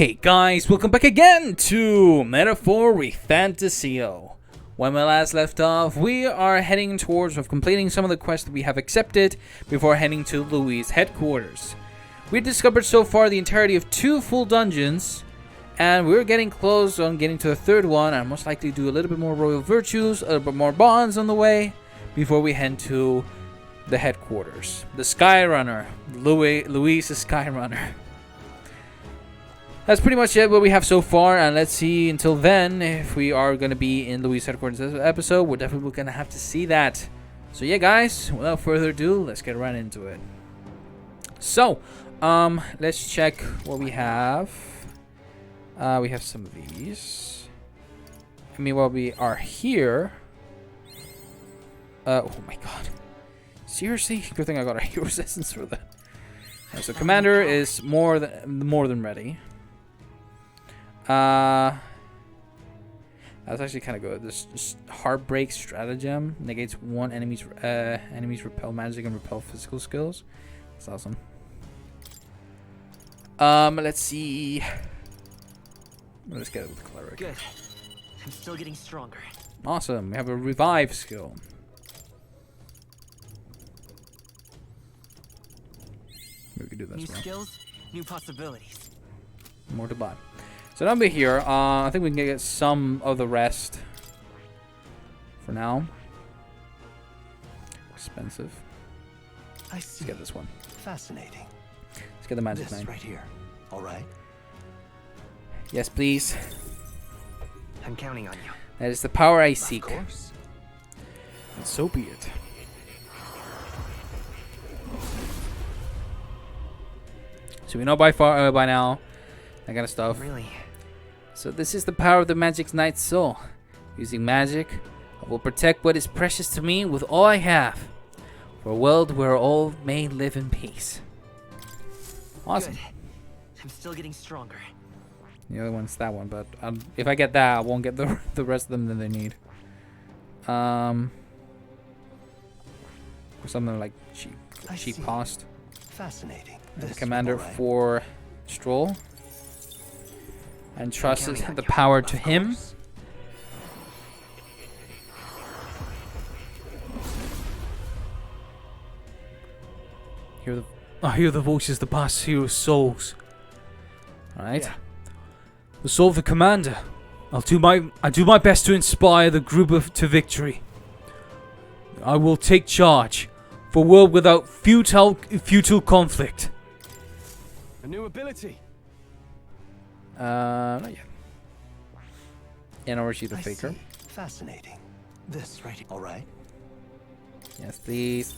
Hey guys, welcome back again to Metaphor ReFantazio. When we last left off, we are heading towards completing some of the quests that we have accepted before heading to Louis' headquarters. We've discovered so far the entirety of 2 full dungeons, and we're getting close on getting to the 3rd one, and most likely do a little bit more royal virtues, a little bit more bonds on the way, before we head to the headquarters. The Skyrunner, Louis' Skyrunner. That's pretty much it, what we have so far, and let's see until then if we are going to be in Louis' headquarters this episode. We're definitely going to have to see that. So yeah, guys, without further ado, let's get right into it. So, let's check what we have. We have some of these. I mean, while we are here... oh my god. Seriously? Good thing I got a hero's essence for that. Right, so commander is more than ready. That's actually kind of good. This Heartbreak Stratagem negates one enemy's repel magic and repel physical skills. That's awesome. Let's see. Let's get it with the cleric. Good. I'm still getting stronger. Awesome. We have a revive skill. Maybe we could do this. New skills, new possibilities. More to buy. So down here, I think we can get some of the rest for now. Expensive. I see. Let's get this one. Fascinating. Let's get the magic This 9. right here. All right. Yes, please. I'm counting on you. That is the power I seek. Of course. And so be it. So we know by now that kind of stuff. Really? So this is the power of the Magic Knight's soul. Using magic, I will protect what is precious to me with all I have, for a world where all may live in peace. Awesome. Good. I'm still getting stronger. The other one's that one, but if I get that, I won't get the rest of them that they need. Or something like cheap cost. Fascinating. The commander for Stroll. And trusted the power to him. I hear the voices of the past heroes' souls. Alright. Yeah. The soul of the commander. I do my best to inspire the group to victory. I will take charge for a world without futile conflict. A new ability. Not yet. And over to the faker. See. Fascinating. This right here. All right. Yes, please.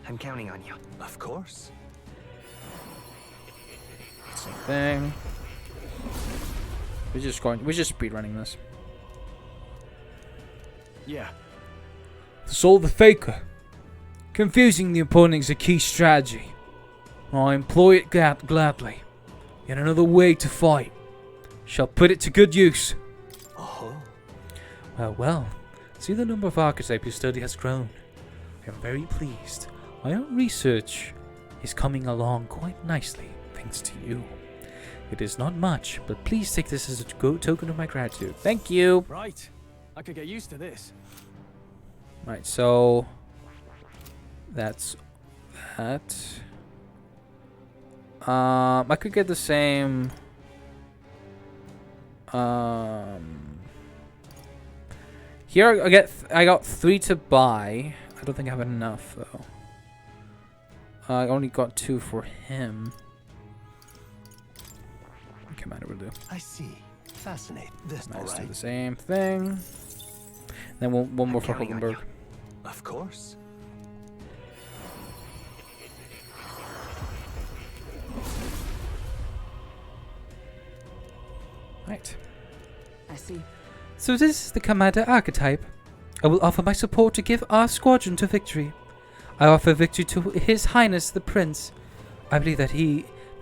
I'm counting on you. Of course. Same thing. We're just speed running this. Yeah. The soul of the faker. Confusing the opponent is a key strategy. I employ it gladly. Yet another way to fight. Shall put it to good use. Oh. Well. See, the number of archetypes you study has grown. I am very pleased. My own research is coming along quite nicely, thanks to you. It is not much, but please take this as a token of my gratitude. Thank you. Right. I could get used to this. Right, so that's that. I could get the same. Here I got 3 to buy. I don't think I have enough though. I only got 2 for him. Commander will do. I see. Fascinating. This. Nice, All do right. the same thing. Then one more for counting on Hulkenberg. you. Of course. Right. I see. So this is the commander archetype. I will offer my support to give our squadron to victory. I offer victory to His Highness the Prince. I believe that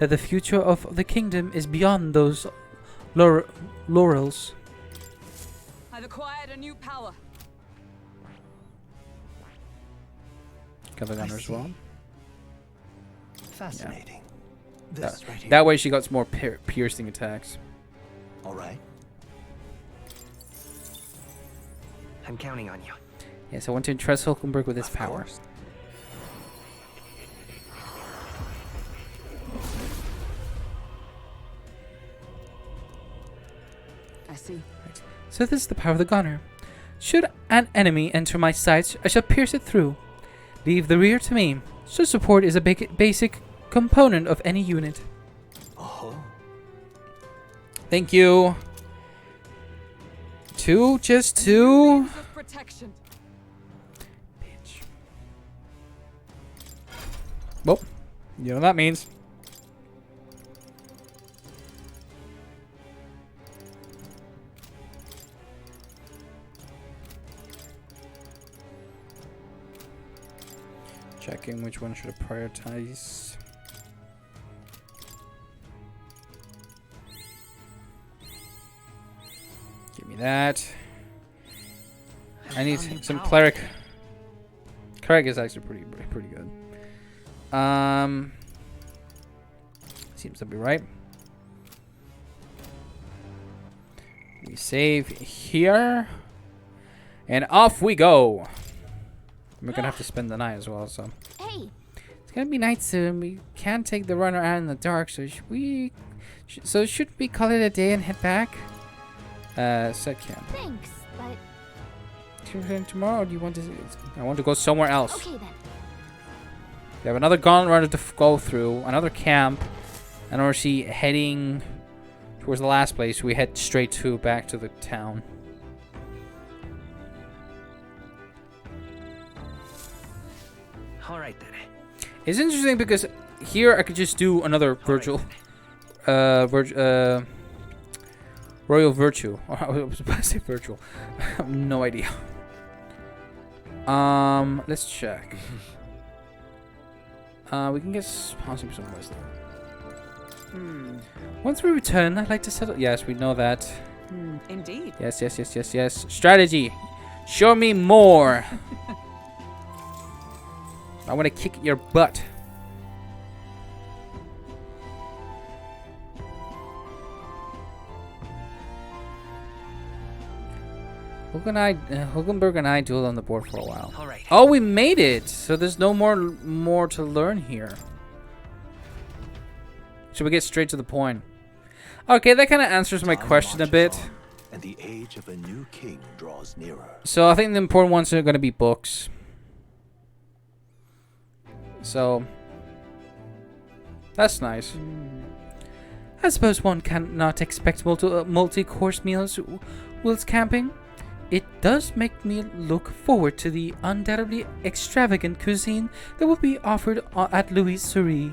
the future of the kingdom is beyond those laurels. I've acquired a new power. Got the gunner as well. Fascinating. This right here. That way she got more piercing attacks. All right. I'm counting on you. Yes, I want to entrust Hulkenberg with his Of power. course. I see. So this is the power of the gunner. Should an enemy enter my sights, I shall pierce it through. Leave the rear to me. So support is a basic component of any unit. Oh. Thank you. Two, just two. Means of protection. Bitch. Well, you know what that means. Checking which one should I prioritize. Give me that. I need some cleric. Cleric is actually pretty good. Seems to be right. We save here, and off we go. We're gonna have to spend the night as well, so. Hey, It's gonna be night soon. We can't take the runner out in the dark, so should we call it a day and head back? Set camp. thanks, but Should we head tomorrow, or do you want to? I want to go somewhere else. okay then. We have another gauntlet runner to go through, another camp, and we're heading towards the last place. We head straight back to the town. All right then. It's interesting because here I could just do another virtual, royal virtue. I was about to say virtual. I have no idea. Let's check. We can get possibly some wisdom. Once we return, I'd like to settle. Yes, we know that. Indeed. Yes. Strategy. Show me more. I want to kick your butt. Hulkenberg and I dueled on the board for a while. All right. Oh, we made it! So there's no more to learn here. Should we get straight to the point? Okay, that kind of answers my Time question a marches bit. on, and the age of a new king draws nearer. So I think the important ones are going to be books. So that's nice. I suppose one cannot expect multi-course meals whilst camping. It does make me look forward to the undoubtedly extravagant cuisine that will be offered at Louis Souris.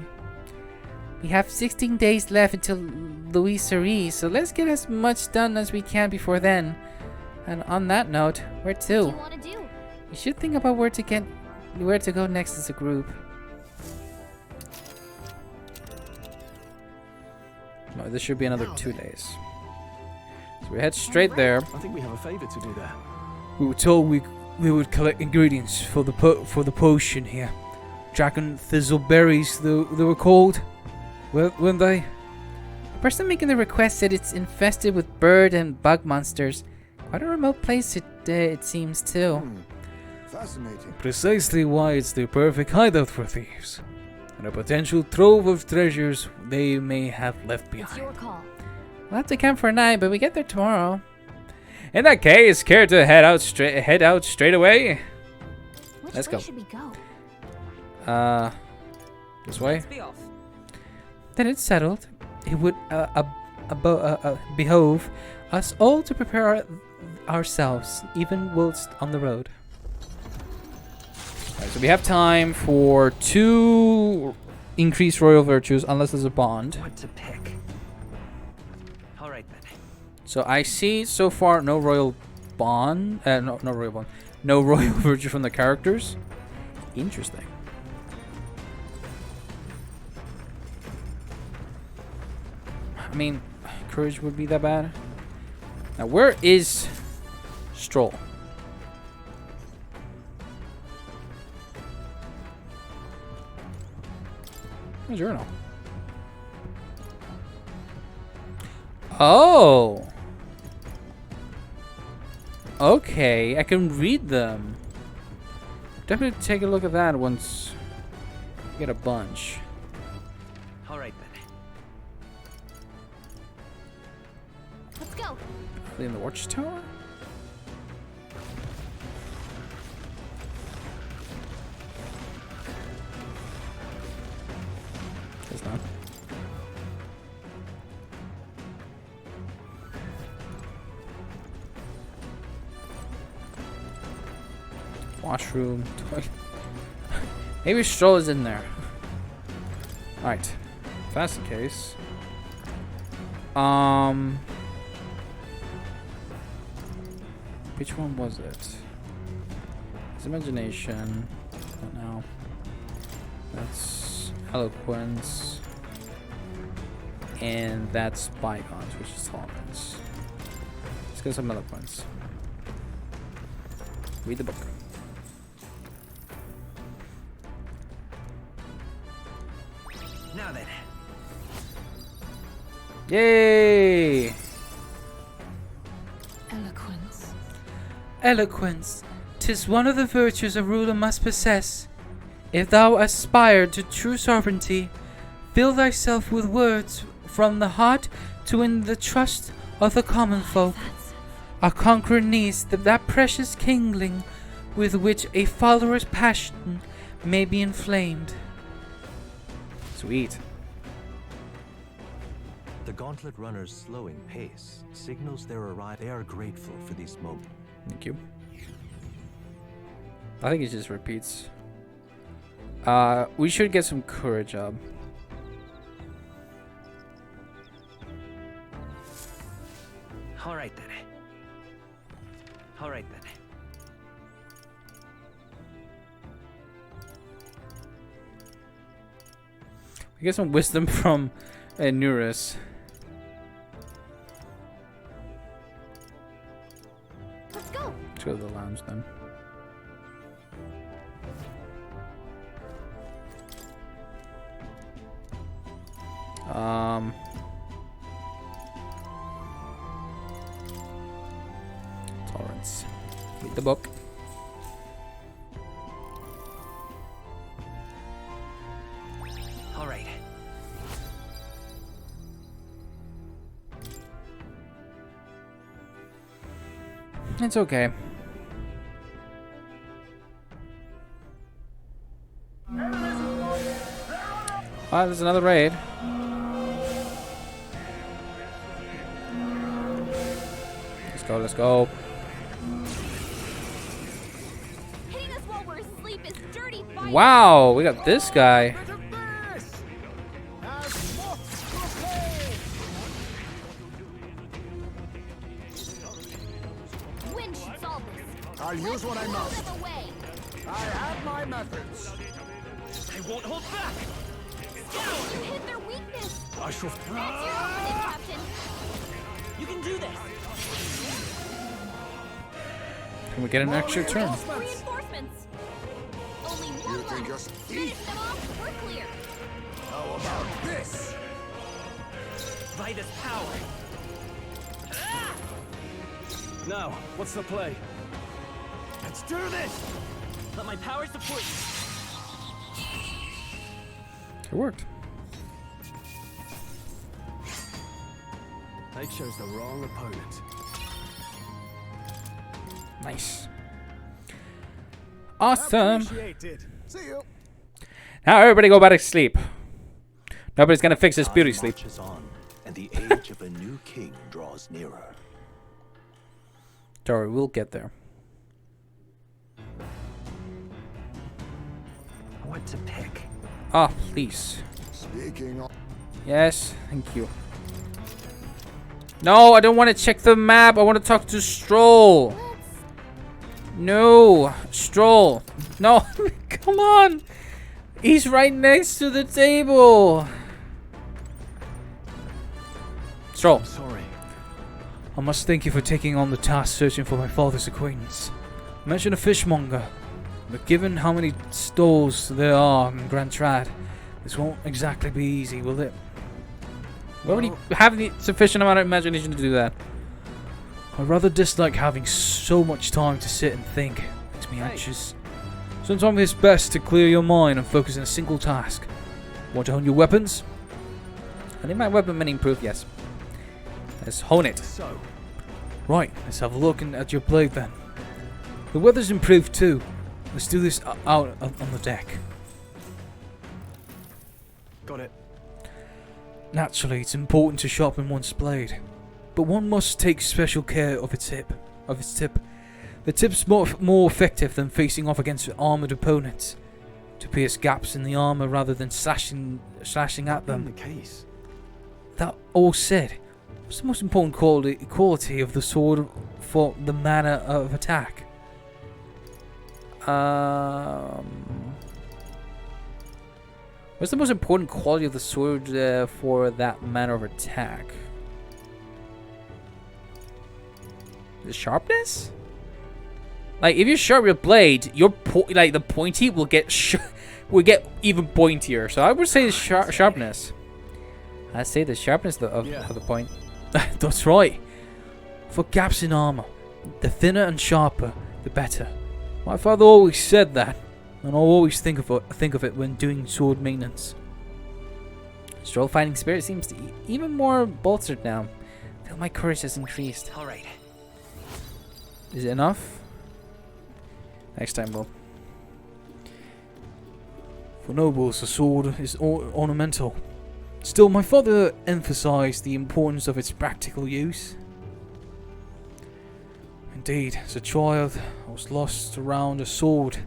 We have 16 days left until Louis Souris, so let's get as much done as we can before then. And on that note, where What do you to? want to do? We should think about where to go next as a group. No, this should be another 2 days. So we head straight there. I think we have a favor to do there. We were told we would collect ingredients for the potion here. Dragon thistle berries, they were called, weren't they? The person making the request said it's infested with bird and bug monsters. Quite a remote place it seems too. Fascinating. Precisely why it's the perfect hideout for thieves, and a potential trove of treasures they may have left It's behind. your call. We'll have to camp for a night, but we get there tomorrow. In that case, care to head out straight away? Which Let's way go. should we go? This way. Let's be off. Then it's settled. It would behove us all to prepare ourselves, even whilst on the road. Alright, so we have time for 2 increased royal virtues, unless there's a bond. What to pick? All right then. So I see so far no royal bond. No royal bond. No royal virtue from the characters. Interesting. I mean, courage would be that bad. Now, where is Stroll? A journal. Oh. Okay, I can read them. Definitely take a look at that once you get a bunch. All right then. Let's go. Are they in the watchtower? It's not. Washroom, toilet. Maybe Stroll is in there. Alright. If that's the case. Which one was it? It's imagination. What now? That's eloquence. And that's bygones, which is tolerance. Let's get some eloquence. Read the book. Now then. Yay! Eloquence. Eloquence. 'Tis one of the virtues a ruler must possess. If thou aspire to true sovereignty, fill thyself with words from the heart to win the trust of the common folk. A conqueror needs that precious kindling with which a follower's passion may be inflamed. Sweet. The gauntlet runner's slowing pace signals their arrival. They are grateful for these moments. Thank you. I think it just repeats. We should get some courage up. All right then. All right then. We get some wisdom from Nurus. Let's go. Let's go to the lounge then. Tolerance. Read the book. All right. It's okay. Ah, there's another raid. Let's go, let's go. Hitting us while we're asleep is dirty fighting. Wow, we got this guy. Wind should solve this. I'll use what I Blow must. them away. I have my methods. I won't hold back. You hit their weakness. I shall. That's your opening, Captain. You can do this. Can we get an extra turn? Reinforcements. Only one You can left. just Finish them off. We're clear. How about this? Vitus power. Now, what's the play? Let's do this. Let my power support you. It worked. I chose the wrong opponent. Nice. Awesome. Appreciated. See you. Now everybody go back to sleep. Nobody's gonna fix this beauty Time sleep. marches on, and the age of a new king draws nearer. Don't worry, we'll get there. What to pick? Ah, please. Speaking of, Yes, thank you. No, I don't want to check the map. I want to talk to Stroll. No, Stroll. No, come on. He's right next to the table. Stroll. Sorry. I must thank you for taking on the task searching for my father's acquaintance. Mention a fishmonger, but given how many stalls there are in Grand Trad, this won't exactly be easy, will it? We already have the sufficient amount of imagination to do that. I rather dislike having so much time to sit and think. It makes me anxious. Sometimes it's best to clear your mind and focus on a single task. Want to hone your weapons? I need my weapon many improved, yes. Let's hone it. So, Right, let's have a look at your blade then. The weather's improved too. Let's do this out on the deck. got it. Naturally, it's important to sharpen one's blade, but one must take special care of its tip. The tip's more effective than facing off against armored opponents, to pierce gaps in the armor rather than slashing at them. In the case. That all said, what's the most important quality of the sword for the manner of attack? What's the most important quality of the sword for that manner of attack? The sharpness? Like, if you sharpen your blade, your the pointy will get even pointier. So I would say the sharpness. I say the sharpness of the point. That's right. For gaps in armor, the thinner and sharper, the better. My father always said that, and I'll always think of it when doing sword maintenance. Stroll fighting spirit seems to even more bolstered now. I feel my courage has increased. All right. Is it enough? Next time, we'll. For nobles, a sword is ornamental. Still, my father emphasized the importance of its practical use. Indeed, as a child, I was lost around a sword.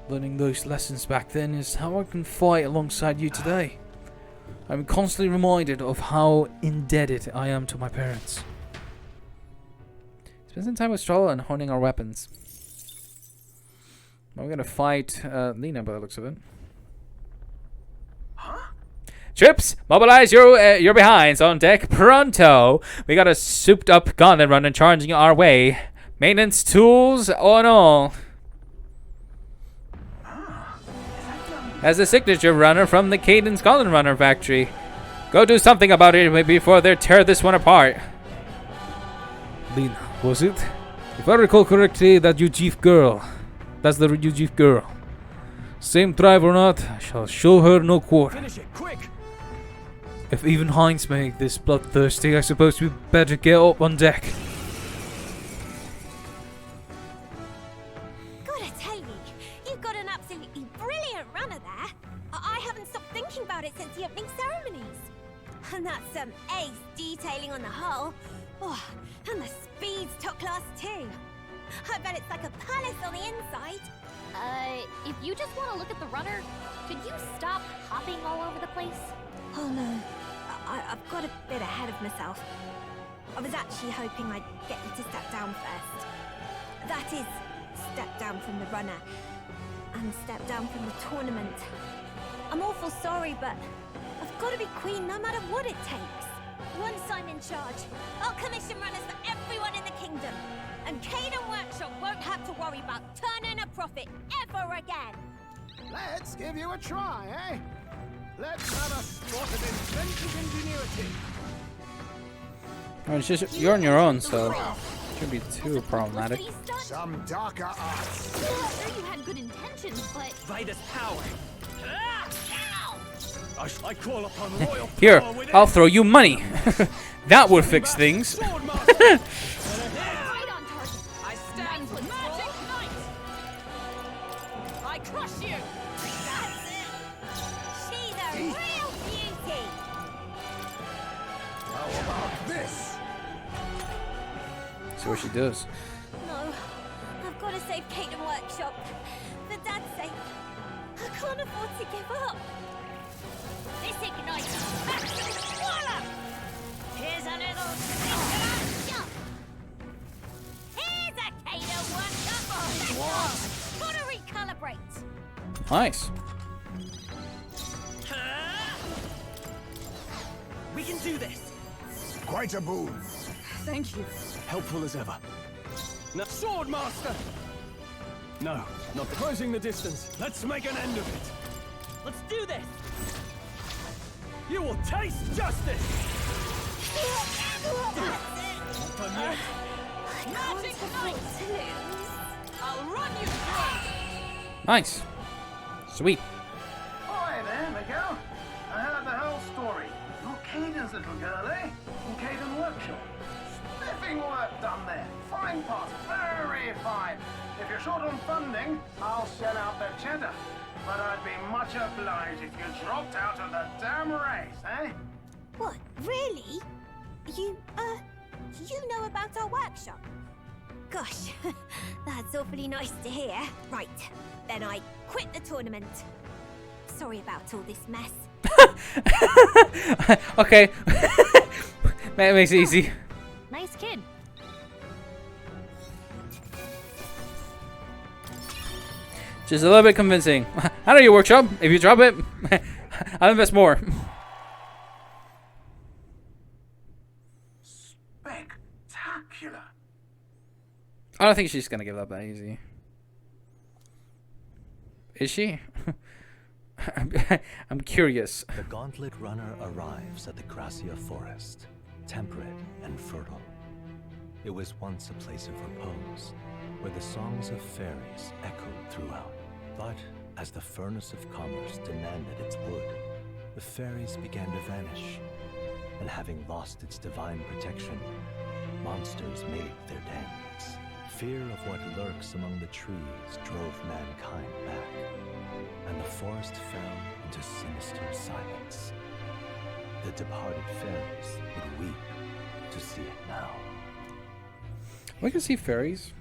Learning those lessons back then is how I can fight alongside you today. I'm constantly reminded of how indebted I am to my parents. Spend some time with Stroll and honing our weapons. We're gonna fight Lena by the looks of it. Troops, mobilize your behinds on deck pronto. We got a souped up gauntlet runner charging our way. Maintenance tools on all. As a signature runner from the Cadence Gauntlet Runner factory. Go do something about it before they tear this one apart. Lena, was it? If I recall correctly, that's the Ujief girl. Same tribe or not, I shall show her no quarter. Finish it, quick! If even Heinz make this bloodthirsty, I suppose we better get up on deck. Gotta tell you, you've got an absolutely brilliant runner there. I haven't stopped thinking about it since the opening ceremonies. And that's some ace detailing on the hull. Oh, and the speed's top class too. I bet it's like a palace on the inside. If you just want to look at the runner, could you stop hopping all over the place? Oh no, I've got a bit ahead of myself. I was actually hoping I'd get you to step down first. That is, step down from the runner. And step down from the tournament. I'm awful sorry, but I've got to be queen no matter what it takes. Once I'm in charge, I'll commission runners for everyone in the kingdom. And Caden Workshop won't have to worry about turning a profit ever again. Let's give you a try, eh? Let's have a sport of inventive ingenuity. Oh, it's just you're on your own, so it shouldn't be too problematic. Some darker arts. I'm sure you had good intentions, but Vitus power. I call upon royal Here, power within. I'll throw you money. That would fix things. Sword master. right on target. I stand with magic knight. I crush you. That's it. She's a real beauty. How about this? See what she does. No, I've got to save Caden Workshop. For Dad's sake, I can't afford to give up. This ignites. Voila! Here's a little shot. Here's a Caden Workshop. Gotta recalibrate. Nice. We can do this. Quite a boon. Thank you. Helpful as ever. No, sword master. No, not closing the distance. Let's make an end of it. Let's do this. You will taste justice! Not done yet. Magic knife! I'll run you through. Nice. Sweet. Hi there, Miguel. I heard the whole story. You're Caden's little girl, eh? From Caden Workshop. Spiffing work done there. Fine part. Very fine. If you're short on funding, I'll shell out the cheddar. But I'd be much obliged if you dropped out of the damn race, eh? What, really? You know about our workshop? Gosh, that's awfully nice to hear. Right, then I quit the tournament. Sorry about all this mess. Okay. That makes it easy. Nice kid. Just a little bit convincing. I know your workshop. If you drop it, I'll invest more. Spectacular. I don't think she's gonna give up that easy. Is she? I'm curious. The Gauntlet Runner arrives at the Gracia Forest, temperate and fertile. It was once a place of repose, where the songs of fairies echoed throughout. But as the furnace of commerce demanded its wood, the fairies began to vanish, and having lost its divine protection, monsters made their dens. Fear of what lurks among the trees drove mankind back, and the forest fell into sinister silence. The departed fairies would weep to see it now. We can see fairies.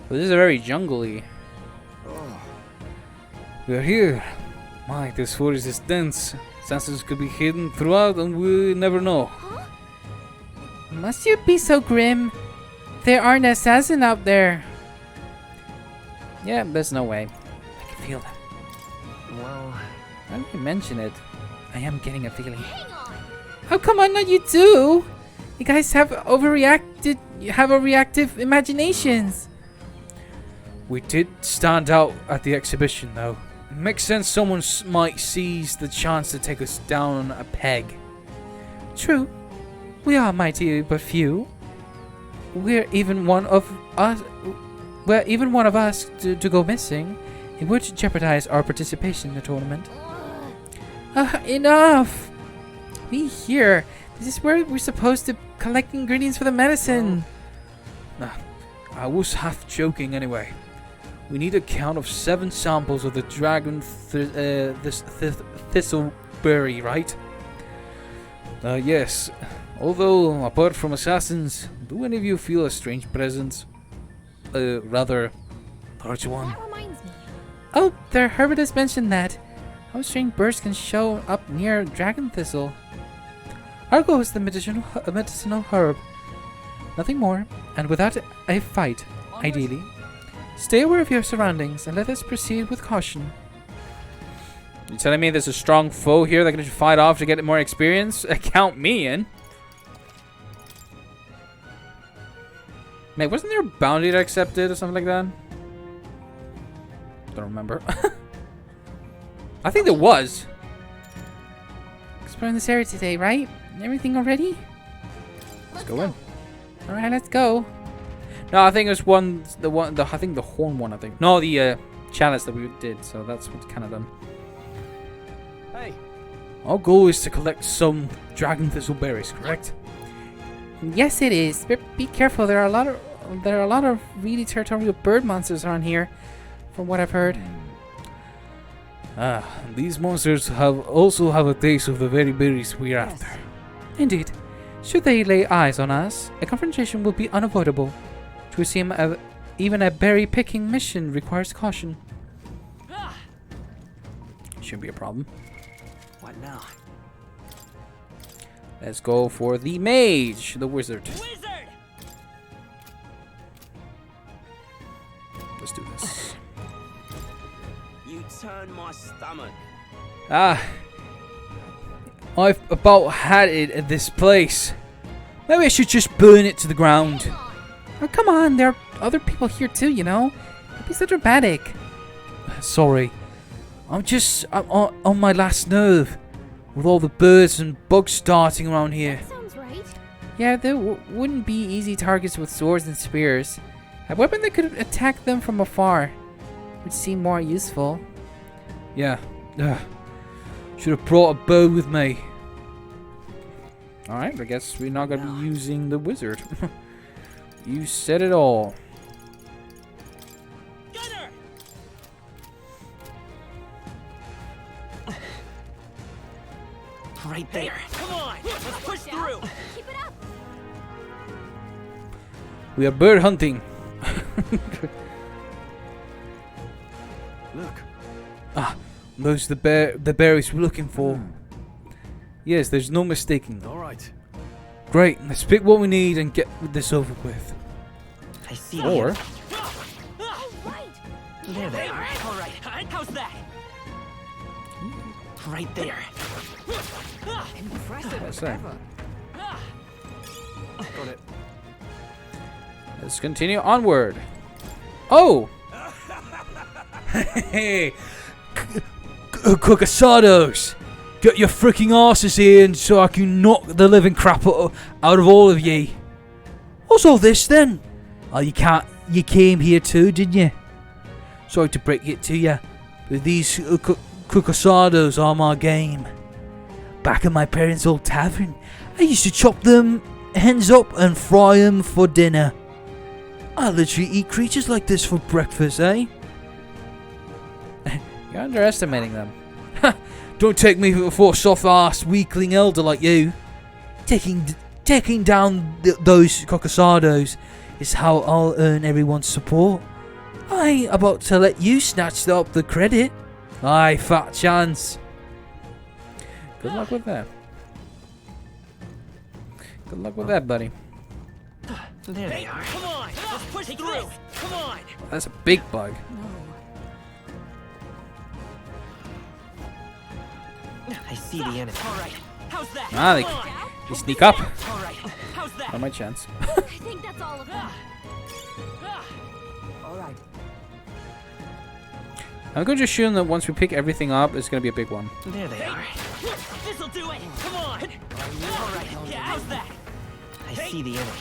Well, this is a very jungly. We are here. My, this forest is dense. Assassins could be hidden throughout and we never know. Must you be so grim? There are an assassin out there. Yeah, there's no way. I can feel that. Well, Now that you mention it, I am getting a feeling. Hang on. Oh, come on, no, you do. You guys have overreacted. You have overreactive imaginations. We did stand out at the exhibition, though. It makes sense someone might seize the chance to take us down a peg. True. We are mighty but few. We're even one of us to go missing. It would jeopardize our participation in the tournament. Enough! We here. This is where we're supposed to collect ingredients for the medicine. I was half joking anyway. We need a count of 7 samples of the dragon thistleberry, right? Yes. Although, apart from assassins, do any of you feel a strange presence? Rather large one. That reminds me. Oh, the herbalist mentioned that. How strange birds can show up near dragon thistle. Argo is the medicinal herb. Nothing more, and without a fight, ideally. Stay aware of your surroundings and let us proceed with caution. You telling me there's a strong foe here that can just fight off to get more experience? Count me in. Mate, wasn't there a bounty that accepted or something like that? Don't remember. I think there was. Exploring this area today, right? Everything already? Let's go in. All right, let's go. No, I think it was I think the horn one. I think no, the chalice that we did. So that's what's kind of done. Hey, Our goal is to collect some dragon thistle berries, correct? Yes, it is. But be careful. There are a lot of really territorial bird monsters around here, from what I've heard. These monsters also have a taste of the very berries we're after. Indeed. Should they lay eyes on us, a confrontation will be unavoidable. To assume even a berry-picking mission requires caution. Shouldn't be a problem. what now? Let's go for the mage, the wizard. Wizard! Let's do this. You turn my stomach. I've about had it at this place. Maybe I should just burn it to the ground. Hang on. Oh, come on, there are other people here too, you know. Don't be so dramatic. Sorry. I'm on my last nerve with all the birds and bugs darting around here. Sounds right. Yeah, there wouldn't be easy targets with swords and spears. A weapon that could attack them from afar would seem more useful. Yeah. Should have brought a bow with me. Alright, I guess we're not going to be using the wizard. You said it all. Gunner! Right there. Come on, let's push through. Keep it up. We are bird hunting. Look. Those are the berries we're looking for. Yes, there's no mistaking them. All right. Great, let's pick what we need and get this over with. I see. Or All right. There they are. All right, how's that? Right there. what's that? Got it. Let's continue onward. Oh! Hey! Cook asados! Get your freaking asses here and so I can knock the living crap out of all of ye. What's all this then? Oh, you came here too, didn't you? Sorry to break it to you, but these cook asados are my game. Back in my parents' old tavern, I used to chop them hens up and fry them for dinner. I literally eat creatures like this for breakfast, eh? You're underestimating them. Don't take me for a soft-ass weakling elder like you. Taking down those cockasados is how I'll earn everyone's support. I ain't about to let you snatch up the credit. Aye, fat chance. Good luck with that. Good luck with that, buddy. There they are. Come on, let's push through. Come on. That's a big bug. I see the enemy. All right, how's that? Ah, Come on. they sneak up. All right, how's that? Not my chance. I think that's all of them. All right. I'm going to assume that once we pick everything up, it's going to be a big one. There they are. This'll do it. Come on. All right, yeah, how's that? I see the enemy.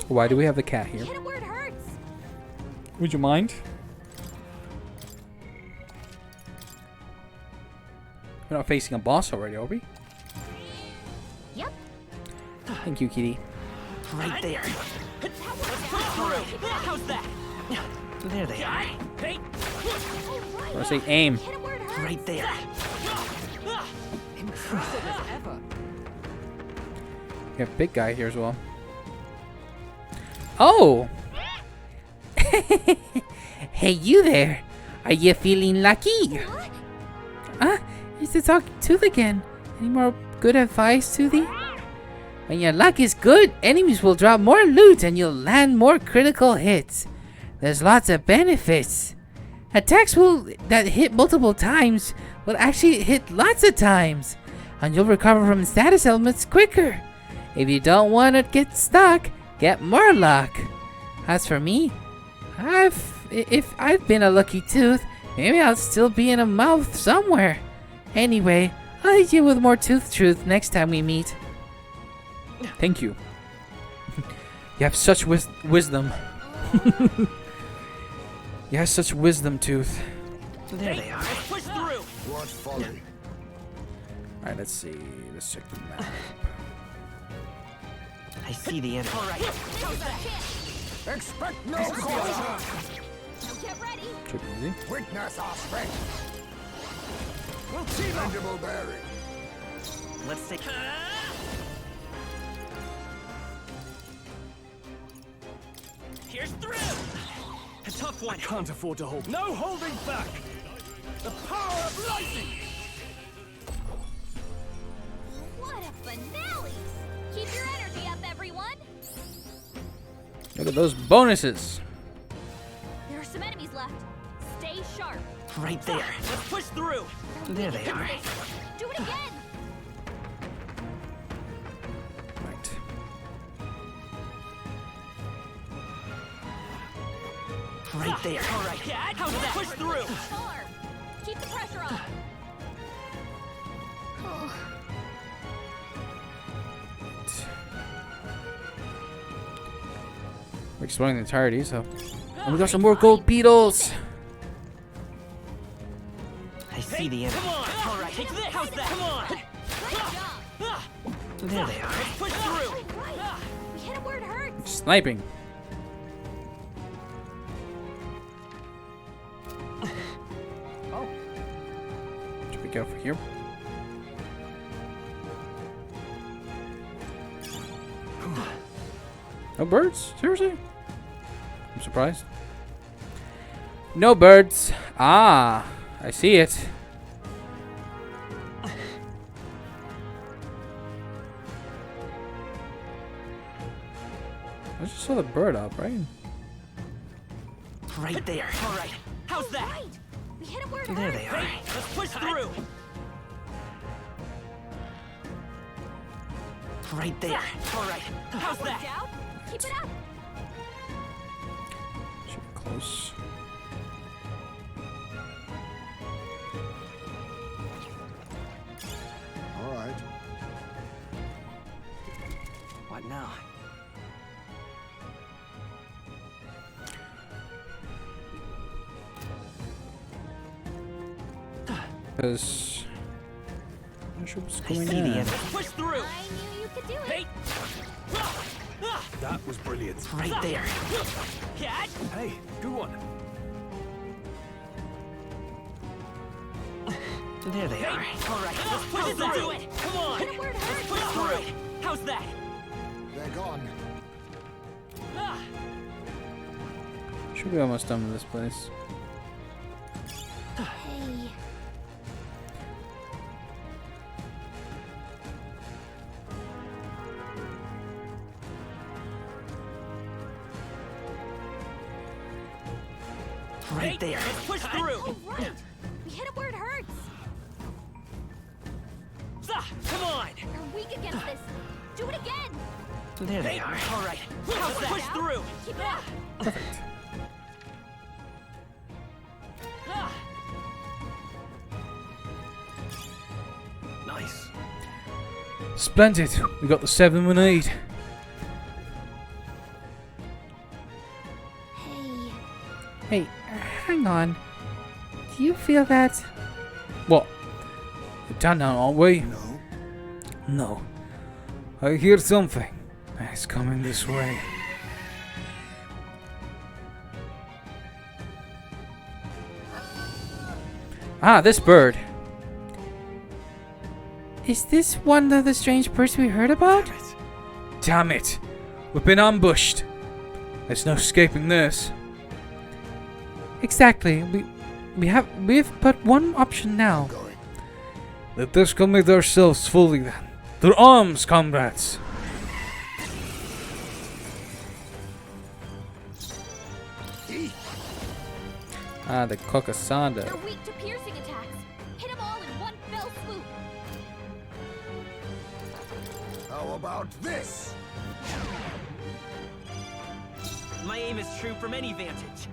Why do we have the cat here? Hit it where it hurts. Would you mind? We're not facing a boss already, are we? Yep. Thank you, kitty. Right there. Let's push through. How's that? There they are. Hey. I want to say aim. Hit it where it hurts. Right there. We have a big guy here as well. Oh! Hey, you there. Are you feeling lucky? It's the talking tooth again. Any more good advice, Toothy? When your luck is good, enemies will drop more loot and you'll land more critical hits. There's lots of benefits. Attacks that hit multiple times will actually hit lots of times, and you'll recover from status elements quicker. If you don't want to get stuck, get more luck. As for me, if I'd been a lucky tooth, maybe I'll still be in a mouth somewhere. Anyway, I'll hit you with more tooth truth next time we meet. Thank you. You have such wisdom. You have such wisdom, Tooth. There they are. Let's push through. What folly? Alright, let's see. Let's check the map. I see the enemy. All right, how's that? Expect no caution. Now get ready. Check easy. Witness our strength. We'll see tangible bearing. Let's take. Here's through. A tough one. Can't afford to hold. No holding back. The power of lightning. What a finale. Keep your energy up, everyone. Look at those bonuses. There are some enemies left. Stay sharp. Right there. Let's push through. There they are. Do it again. Right. Right there. All right, how's that? Push through. Farm. Keep the pressure on. Oh. We're exploring the entirety, so. And we got some more gold beetles. I see the enemy. Come on! All right, take this! How's that? Come on! There they are. Push through! Right. We hit him where it hurts. Sniping. Oh. Should we go for here? No birds? Seriously? I'm surprised. No birds. Ah, I see it. I just saw the bird up, right? Right there. All right, how's that? Right. We hit him where it There hurts. they are. Hey, let's push through! Right there. All right, how's One that? down. Keep it up. Should be close. All right. What now? Because I'm not sure what's I going see the on. enemy. Push through! I knew you could do it. Hey! That was brilliant. Right there. Catch! Hey, good one. There they are. All right, let's push through it! Come on! Hit him where it hurts. Push through! How's that? They're gone. Should be almost done with this place. Hey. Right there. Let's push through! Oh, right. We hit him where it hurts. Come on! You're weak against this. Do it again. There they are. All right, let's push through! Keep it up. Perfect. Nice. Splendid. We got the 7 we need. Hey. Hey, hang on. Do you feel that? What? We're done now, aren't we? No. No. I hear something. It's coming this way. Ah, this bird. Is this one of the strange birds we heard about? Damn it. We've been ambushed. There's no escaping this. Exactly. We've but one option now. Going. Let us commit ourselves fully then. To arms, comrades! Ah, the Kokasanda. They're weak to piercing attacks. Hit them all in one fell swoop. How about this? My aim is true from any vantage.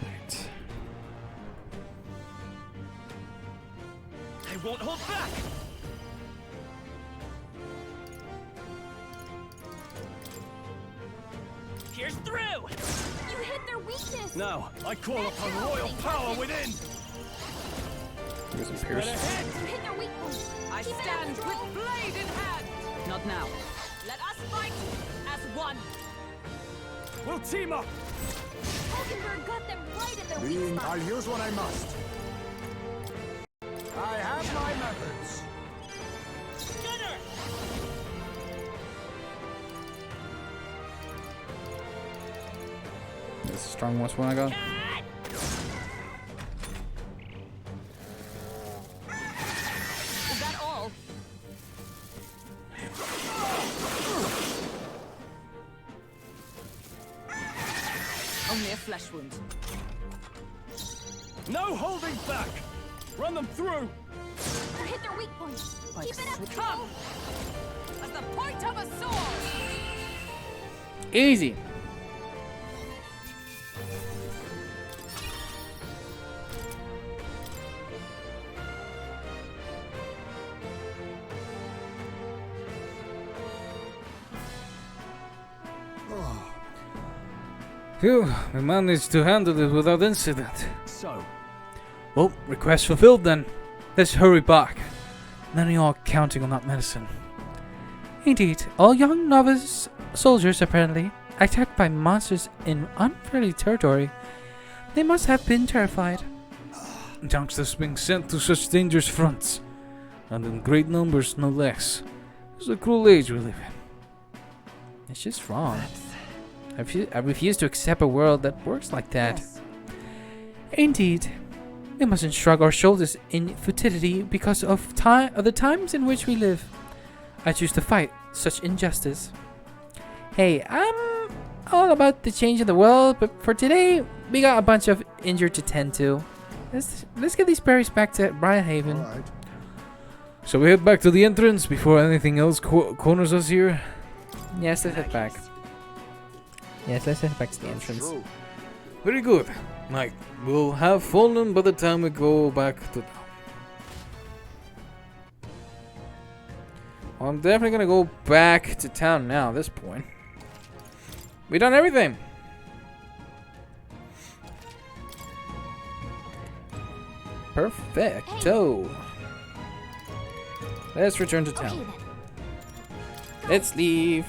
Right. I won't hold back! Pierce through! You hit their weakness. Now, I call upon royal power within. Here's some pierce. You hit their weak point. I Keep it up, stand Stroll. with blade in hand. Not now. Let us fight as one. We'll team up. Hulkenberg got them right in their weak Being, spot. I'll use what I must. I have my methods. Gunner! This is a strong one I got. Is that all? Only a flesh wound. No holding back. Run them through. You hit their weak point. Keep it up, Come! Stroll. As the point of a sword! Easy. Phew, we managed to handle it without incident. So, Well, request fulfilled then. Let's hurry back. None of y'all counting on that medicine. Indeed, all young novice soldiers apparently attacked by monsters in unfriendly territory. They must have been terrified. Youngsters being sent to such dangerous fronts, and in great numbers no less. It's a cruel age we live in. It's just wrong. I refuse to accept a world that works like that. Yes. Indeed, we mustn't shrug our shoulders in futility because of the times in which we live. I choose to fight such injustice. Hey, I'm all about the change in the world, but for today, we got a bunch of injured to tend to. Let's get these berries back to Briarhaven. All right. So we head back to the entrance before anything else corners us here? Yes, let's head back. Yes, let's head back to the entrance. True. Very good. Like, we'll have fallen by the time we go back to... Well, I'm definitely gonna go back to town now at this point. We done everything. Perfecto. Let's return to Okay town. then. Let's leave.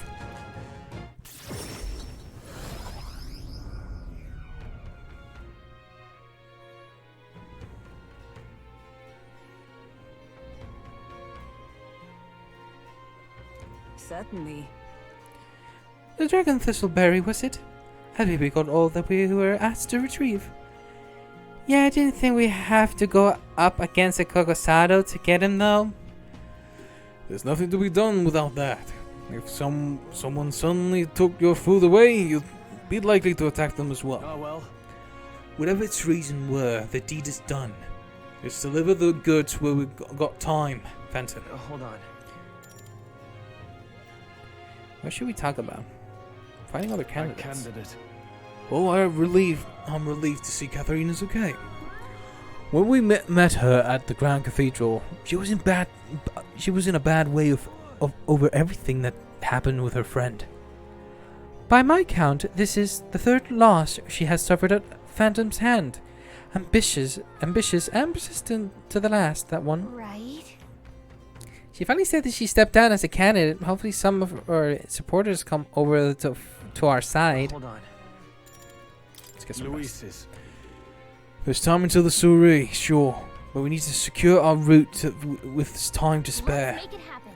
Certainly. The dragon thistleberry, was it? Have we got all that we were asked to retrieve? Yeah, I didn't think we have to go up against a Cocosado to get him, though. There's nothing to be done without that. If someone suddenly took your food away, you'd be likely to attack them as well. oh well. Whatever its reason were, the deed is done. Let's deliver the goods where we've got time, Fenton. Hold on. What should we talk about? Finding other A candidates. candidate. Oh, I'm relieved to see Catherine is okay. When we met her at the Grand Cathedral, she was in a bad way of over everything that happened with her friend. By my count, this is the third loss she has suffered at Phantom's hand. Ambitious and persistent to the last, that one. Right. She finally said that she stepped down as a candidate. Hopefully some of her supporters come over to our side. Hold on. Let's get some rest. Luis's. There's time until the soiree, sure, but we need to secure our route with this time to spare. Let's make it happen.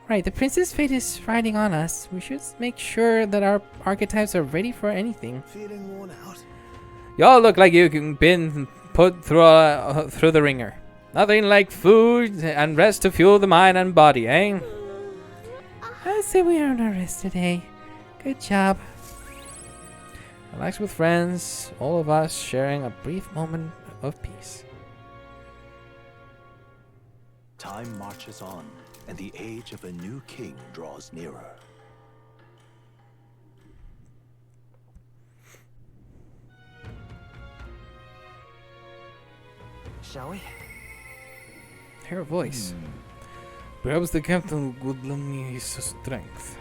Right, the princess fate is riding on us. We should make sure that our archetypes are ready for anything. Feeling worn out? Y'all look like you've been put through the ringer. Nothing like food and rest to fuel the mind and body, eh? I say we earned our rest today. Good job. Relax with friends, all of us sharing a brief moment of peace. Time marches on, and the age of a new king draws nearer. Shall we? Her voice. Perhaps the captain would lend me his strength.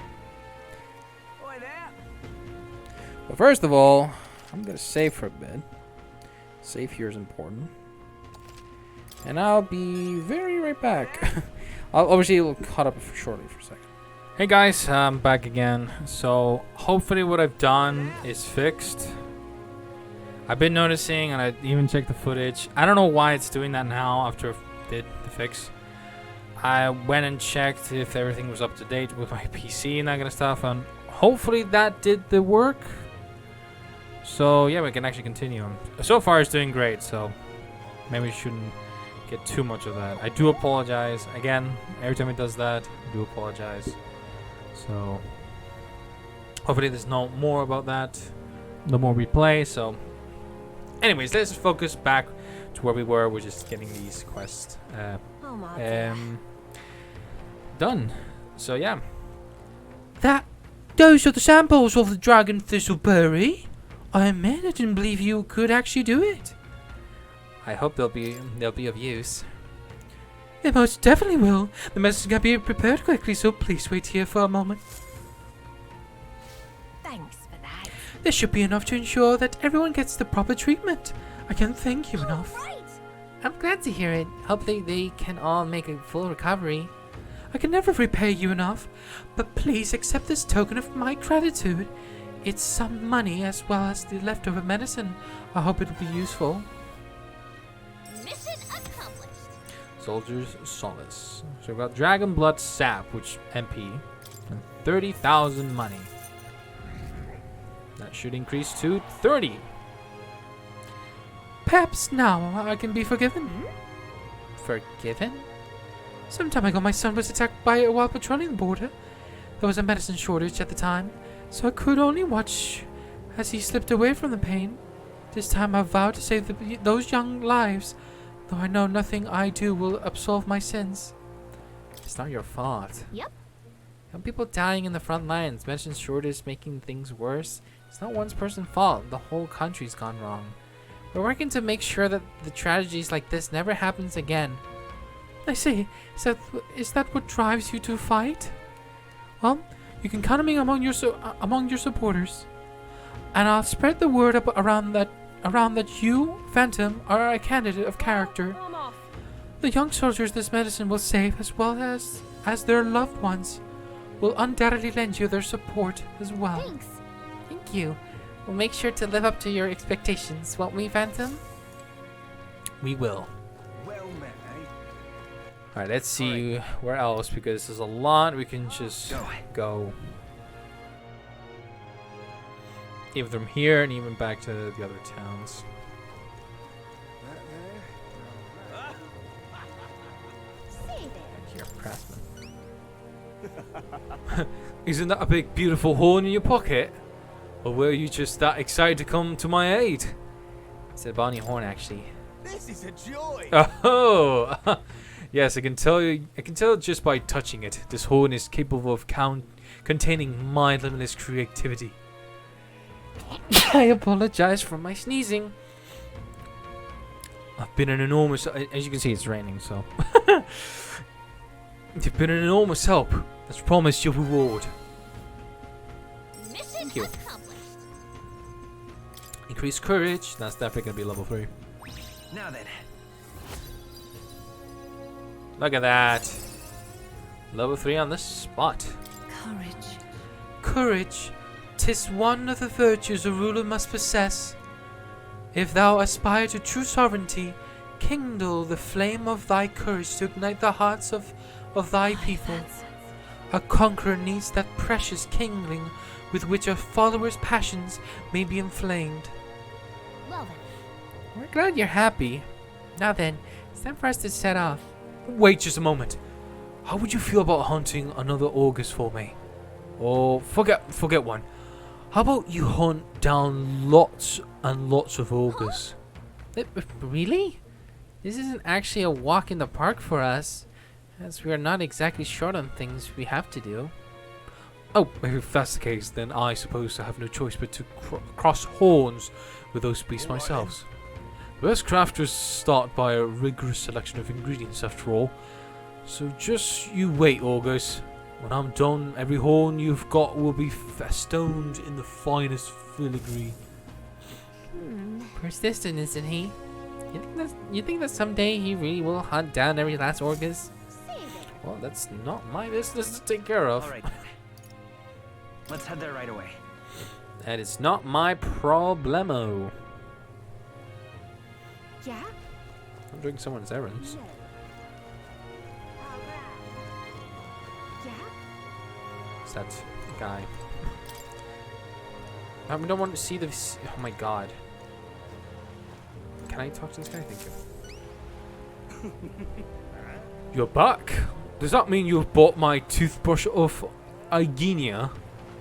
Oi there! But first of all, I'm gonna save for a bit. Save here is important. And I'll be very right back. Obviously, we'll cut up shortly for a second. Hey guys, I'm back again. So hopefully what I've done is fixed. I've been noticing, and I even checked the footage. I don't know why it's doing that now after I did the fix. I went and checked if everything was up to date with my PC and that kind of stuff, and hopefully that did the work. So yeah, we can actually continue. So far it's doing great, so maybe we shouldn't get too much of that. I do apologize. Again, every time it does that, I do apologize. So hopefully there's no more about that. No more replay, so anyways, let's focus back to where we were. We're just getting these quests Oh my done. So yeah, that those are the samples of the dragon thistleberry. I admit I didn't believe you could actually do it. I hope they'll be of use. They most definitely will. The medicine can be prepared quickly, so please wait here for a moment. Thanks for that. This should be enough to ensure that everyone gets the proper treatment. I can't thank you enough. Right. I'm glad to hear it. Hopefully they can all make a full recovery. I can never repay you enough, but please accept this token of my gratitude. It's some money as well as the leftover medicine. I hope it'll be useful. Mission accomplished. Soldier's Solace. So we've got Dragon Blood Sap, which MP, and 30,000 money. That should increase to 30. Perhaps now I can be forgiven. Forgiven? Some time ago my son was attacked by it while patrolling the border. There was a medicine shortage at the time, so I could only watch as he slipped away from the pain. This time I vowed to save those young lives, though I know nothing I do will absolve my sins. It's not your fault. Yep. Young people dying in the front lines, medicine shortage making things worse. It's not one person's fault. The whole country's gone wrong. We're working to make sure that the tragedies like this never happens again. I see. Is that what drives you to fight? Well, you can count on me among your supporters, and I'll spread the word around that you, Phantom, are a candidate of character. The young soldiers this medicine will save, as well as their loved ones, will undoubtedly lend you their support as well. Thanks. Thank you. We'll make sure to live up to your expectations, won't we, Phantom? We will. Well met, eh? Alright, let's see where else, because there's a lot we can just go. Even from here and even back to the other towns. Say there. Here, craftsman. Isn't that a big, beautiful horn in your pocket? Or were you just that excited to come to my aid? It's a Bonnie horn, actually. This is a joy. Oh, yes, I can tell you. I can tell just by touching it. This horn is capable of containing my limitless creativity. I apologize for my sneezing. I've been an enormous. As you can see, it's raining, so. You've been an enormous help. Let's promise your reward. Mission Thank you. accomplished. Increased courage. That's definitely gonna be level 3. Now then. Look at that. Level 3 on the spot. Courage. Courage. 'Tis one of the virtues a ruler must possess. If thou aspire to true sovereignty, kindle the flame of thy courage to ignite the hearts of thy people. A conqueror needs that precious kindling with which a follower's passions may be inflamed. Well then. We're glad you're happy. Now then, it's time for us to set off. Wait just a moment. How would you feel about hunting another August for me? Oh, forget one. How about you hunt down lots and lots of August? Really? This isn't actually a walk in the park for us, as we are not exactly short on things we have to do. Oh, if that's the case, then I suppose I have no choice but to cross horns with those beasts myself. Best crafters start by a rigorous selection of ingredients, after all. So just you wait, August. When I'm done, every horn you've got will be festooned in the finest filigree. Persistent, isn't he? You think that someday he really will hunt down every last August? Say there. Well, that's not my business to take care of. All right. Let's head there right away. That is not my problemo. Yeah? I'm doing someone's errands. Yeah? Is that guy? I don't want to see the. Oh my god. Can I talk to this guy? Thank you. You're back. Does that mean you've bought my toothbrush of Igenia?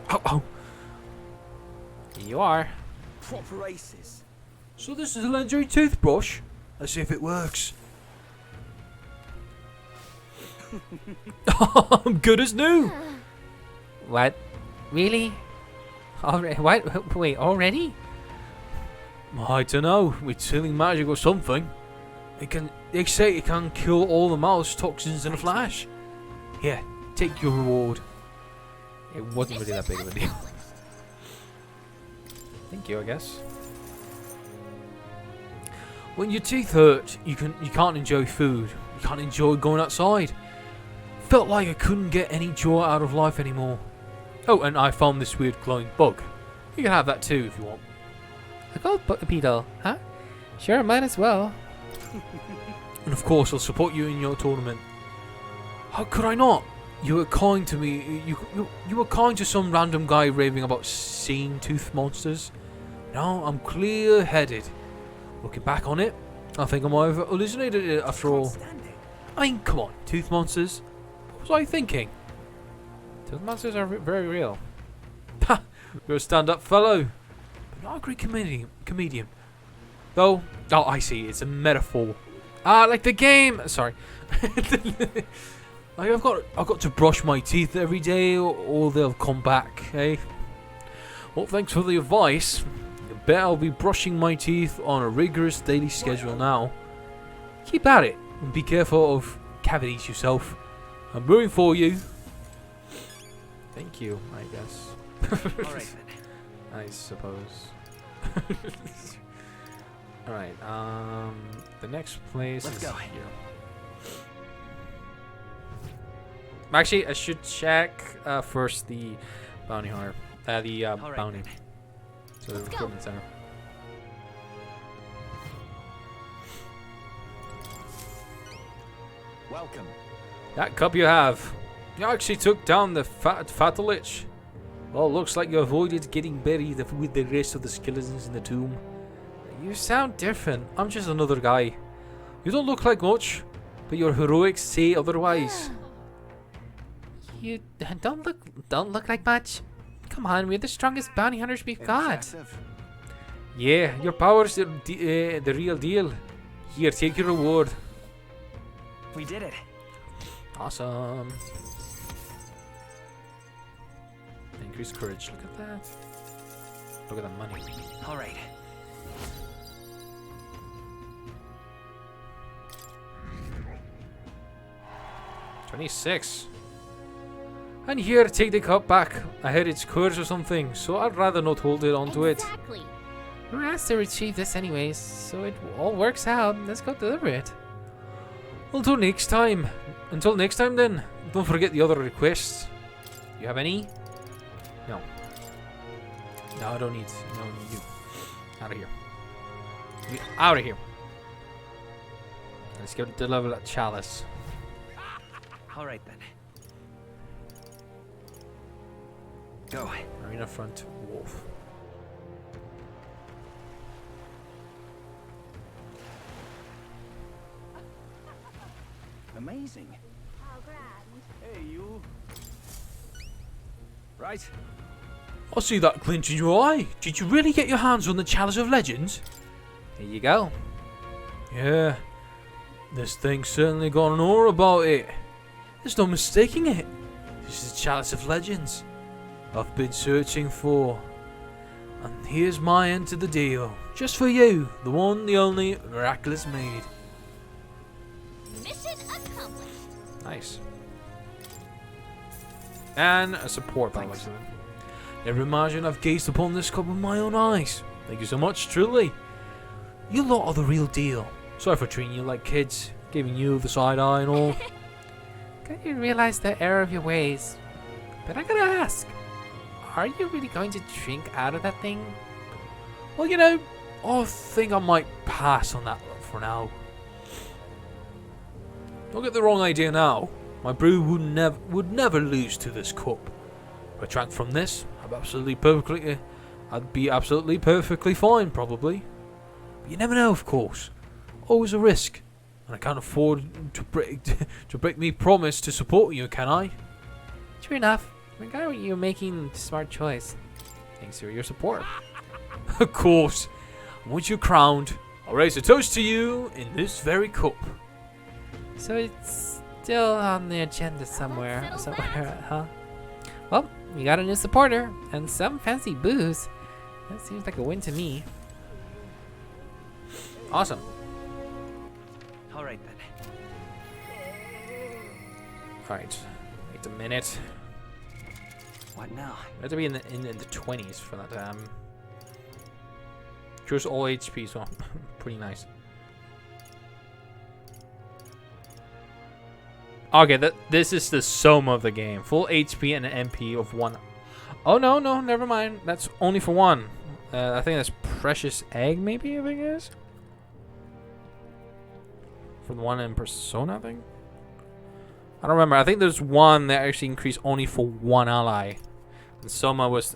Oh. You are. Proper aces. So this is a legendary toothbrush? Let's see if it works. I'm good as new. What? Really? Already? What? Wait, already? I don't know. It's healing magic or something. They say it can kill all the mouse toxins in a flash. Here, take your reward. It wasn't really that big of a deal. Thank you, I guess. When your teeth hurt, you can't enjoy food. You can't enjoy going outside. Felt like I couldn't get any joy out of life anymore. Oh, and I found this weird glowing bug. You can have that too if you want. A gold beetle, huh? Sure, might as well. And of course, I'll support you in your tournament. How could I not? You were kind to me. You were kind to some random guy raving about seeing tooth monsters. Now I'm clear-headed. Looking back on it, I think I might have hallucinated it after all. I mean, come on, tooth monsters. What was I thinking? Tooth monsters are very real. Ha! You're a stand-up fellow. But not a great comedian. Though, oh, I see. It's a metaphor. Ah, like the game. Sorry. Like I've got to brush my teeth every day, or they'll come back. Hey. Well, thanks for the advice. I bet I'll be brushing my teeth on a rigorous daily schedule now. Keep at it, and be careful of cavities yourself. I'm rooting for you. Thank you, I guess. Alright then. I suppose. Alright, the next place Let's is go. here. Actually, I should check first the bounty hunter. The Alright bounty. then. So the Let's go. recruitment center. Welcome. That cup you have. You actually took down the fatal lich. Well, looks like you avoided getting buried with the rest of the skeletons in the tomb. You sound different. I'm just another guy. You don't look like much, but your heroics say otherwise. You don't look like much. Come on, we're the strongest bounty hunters we've got. Impressive. Yeah, your power's the real deal. Here, take your reward. We did it. Awesome. Increased courage. Look at that. Look at the money. Alright. $26. And here, take the cup back. I heard it's cursed or something, so I'd rather not hold it onto it. Exactly. We're asked to retrieve this anyways, so it all works out. Let's go deliver it. Until next time. Until next time then. Don't forget the other requests. You have any? No. No, I don't need. No, you. Out of here. Get out of here. Let's go deliver that chalice. Alright then. Go. Arena front wolf. Amazing. How grand. Hey, you. Right. I see that glint in your eye. Did you really get your hands on the Chalice of Legends? Here you go. Yeah. This thing's certainly got an aura about it. There's no mistaking it. This is the Chalice of Legends I've been searching for. And here's my end to the deal. Just for you, the one, the only, miraculous maid. Mission accomplished. Nice. And a support by the looks of it. Never imagined I've gazed upon this cup with my own eyes. Thank you so much, truly. You lot are the real deal. Sorry for treating you like kids, giving you the side eye and all. Can you realize the error of your ways? But I gotta ask, are you really going to drink out of that thing? Well, you know, I think I might pass on that for now. Don't get the wrong idea now. My brew would never lose to this cup. If I drank from this, I'd be absolutely perfectly fine, probably. But you never know, of course. Always a risk. And I can't afford to break me promise to support you, can I? True enough. Regarding you making the smart choice. Thanks for your support. Of course. Once you're crowned, I'll raise a toast to you in this very cup. So it's still on the agenda somewhere, settle that. huh? Well, we got a new supporter and some fancy booze. That seems like a win to me. Awesome. All right then. Alright, wait a minute. What now? We have to be in the 20s for that. Cures all HP, so pretty nice. Okay, this is the sum of the game. Full HP and an MP of 1. Oh, no, never mind. That's only for 1. I think that's Precious Egg, maybe, I think it is. For the one in Persona, I think. I don't remember. I think there's one that actually increased only for 1 ally. And Soma was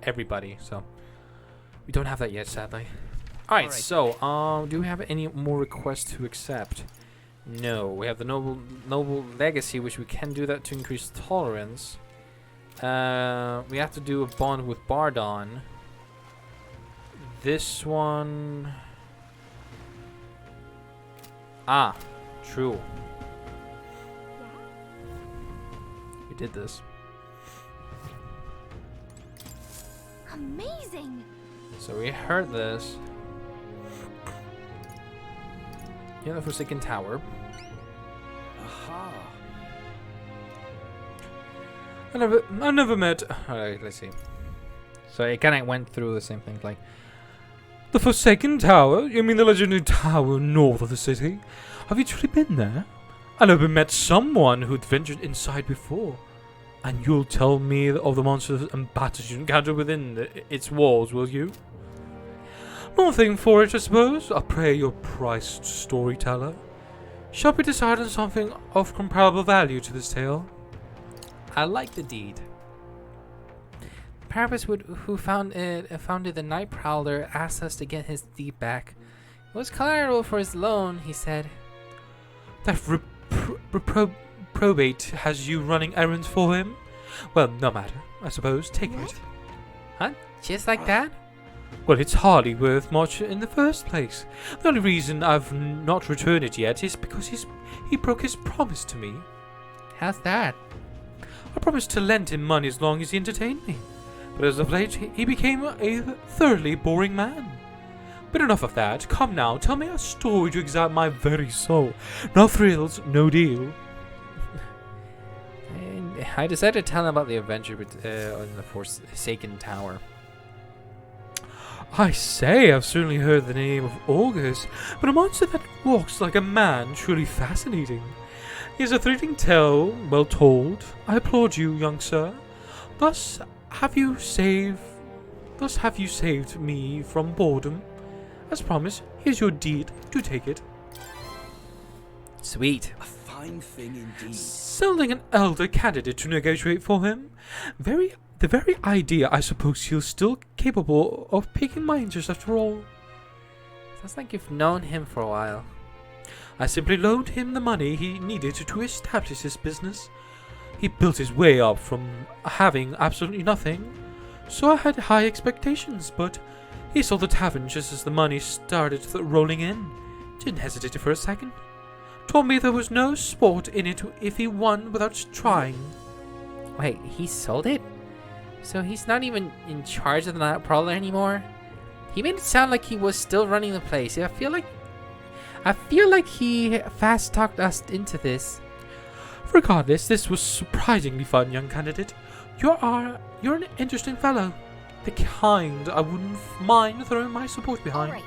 everybody, so we don't have that yet, sadly. Alright, so do we have any more requests to accept? No, we have the noble legacy, which we can do that to increase tolerance. We have to do a bond with Bardon. This one. Ah, true. We did this. Amazing. So we heard this. Yeah, the Forsaken Tower. Aha. I never met. Alright, let's see. So it kind of went through the same thing, like the Forsaken Tower. You mean the legendary tower north of the city? Have you truly been there? I never met someone who'd ventured inside before. And you'll tell me of the monsters and battles you encounter within its walls, will you? Nothing for it, I suppose. I pray your priced storyteller. Shall we decide on something of comparable value to this tale? I like the deed. Parapus who founded the Night Prowler asked us to get his deed back. It was collateral for his loan, he said. That reprobate has you running errands for him? Well, no matter, I suppose. Take it. Huh? Just like that? Well, it's hardly worth much in the first place. The only reason I've not returned it yet is because he broke his promise to me. How's that? I promised to lend him money as long as he entertained me. But as of late, he became a thoroughly boring man. But enough of that. Come now, tell me a story to excite my very soul. No thrills, no deal. And I decided to tell him about the adventure on the Forsaken Tower. I say, I've certainly heard the name of August, but a monster that walks like a man, truly fascinating. He is a thrilling tale, well told. I applaud you, young sir. Thus have you saved me from boredom. As promised, here's your deed. Do take it. Sweet. A fine thing indeed. Sounding an elder candidate to negotiate for him. The very idea, I suppose he's still capable of piquing my interest after all. Sounds like you've known him for a while. I simply loaned him the money he needed to establish his business. He built his way up from having absolutely nothing, so I had high expectations, but he sold the tavern just as the money started rolling in. Didn't hesitate for a second. Told me there was no sport in it if he won without trying. Wait, he sold it? So he's not even in charge of the Night Prowler anymore? He made it sound like he was still running the place. I feel like he fast-talked us into this. Regardless, this was surprisingly fun, young candidate. You're an interesting fellow. The kind I wouldn't mind throwing my support behind. All right.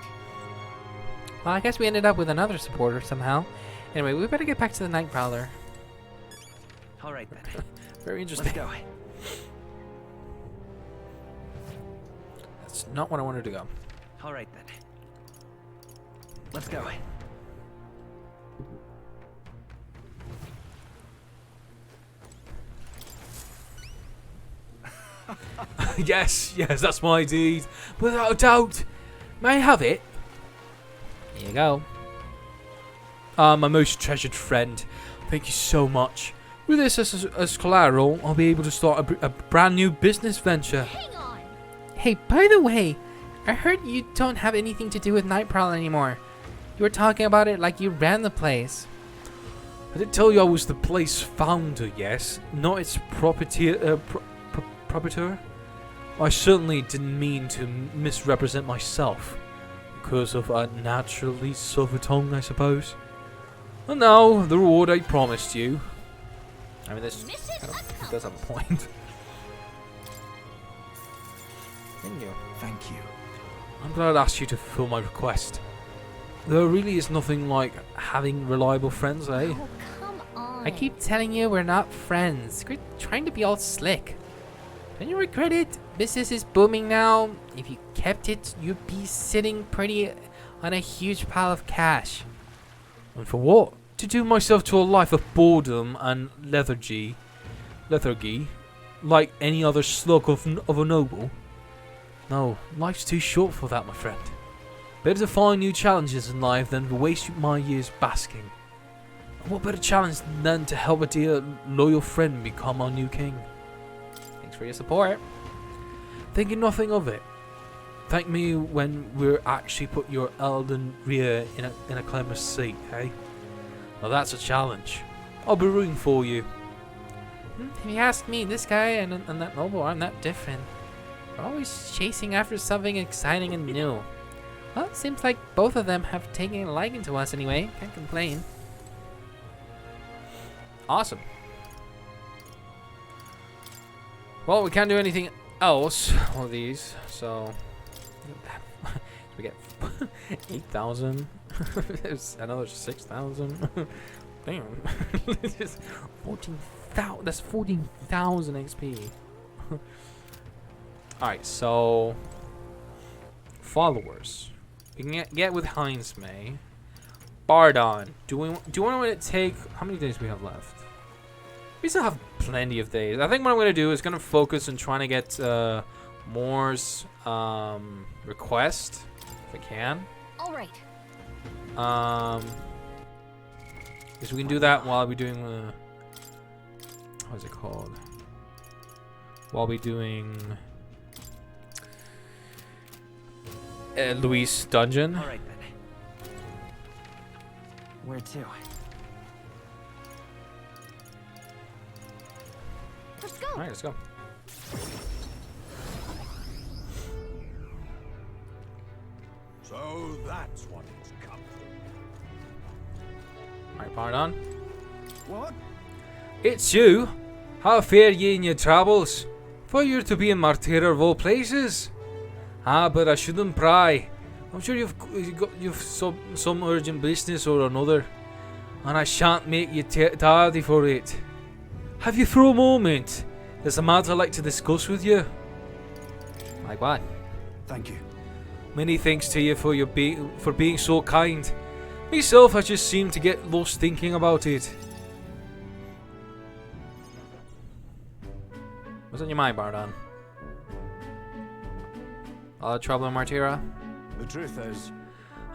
Well, I guess we ended up with another supporter somehow. Anyway, we better get back to the Night Prowler. All right then. Very interesting. Let's go. That's not what I wanted to go. All right then. Let's go. Yes, that's my deed. Without a doubt. May I have it? Here you go. My most treasured friend. Thank you so much. With this as collateral, I'll be able to start a brand new business venture. Hang on. Hey, by the way, I heard you don't have anything to do with Night Prowler anymore. You were talking about it like you ran the place. I did tell you I was the place founder, yes, not its Proprietary. I certainly didn't mean to misrepresent myself because of a naturally silver tongue, I suppose. And now, the reward I promised you. I mean, this does have a point. Thank you. Thank you. I'm glad I asked you to fulfill my request. There really is nothing like having reliable friends, eh? Oh, come on. I keep telling you we're not friends. Quit trying to be all slick. Don't you regret it? Business is booming now. If you kept it, you'd be sitting pretty on a huge pile of cash. And for what? To do myself to a life of boredom and lethargy, like any other slug of a noble? No, life's too short for that, my friend. Better to find new challenges in life than to waste my years basking. And what better challenge than to help a dear, loyal friend become our new king? Thanks for your support. Thinking nothing of it. Thank me when we're actually put your Elden rear in a climber's seat, eh? Now that's a challenge. I'll be rooting for you. If you ask me, this guy and that noble aren't that different. We're always chasing after something exciting and new. Well, it seems like both of them have taken a liking to us anyway. Can't complain. Awesome. Well, we can't do anything else with these, so we get 8,000. There's another 6,000. Damn. 14,000. That's 14,000 XP. Alright, so followers. We can get with Heinz May. Bardon. Do we want to take, how many days do we have left? We still have plenty of days. I think what I'm gonna do is gonna focus on trying to get Moore's request if I can. All right. Because we can do that while we're doing what's it called? While we're doing Luis dungeon. All right, then. Where to? Let's go. All right, let's go. So that's what it's come to. Alright, pardon. What? It's you. How fare ye in your travels? For you to be in Martira of all places. Ah, but I shouldn't pry. I'm sure you've some urgent business or another, and I shan't make you tardy for it. Have you for a moment? There's a matter I'd like to discuss with you. Like what? Thank you. Many thanks to you for being so kind. Myself, I just seem to get lost thinking about it. What's on your mind, Bardon? All the trouble in Martira? The truth is,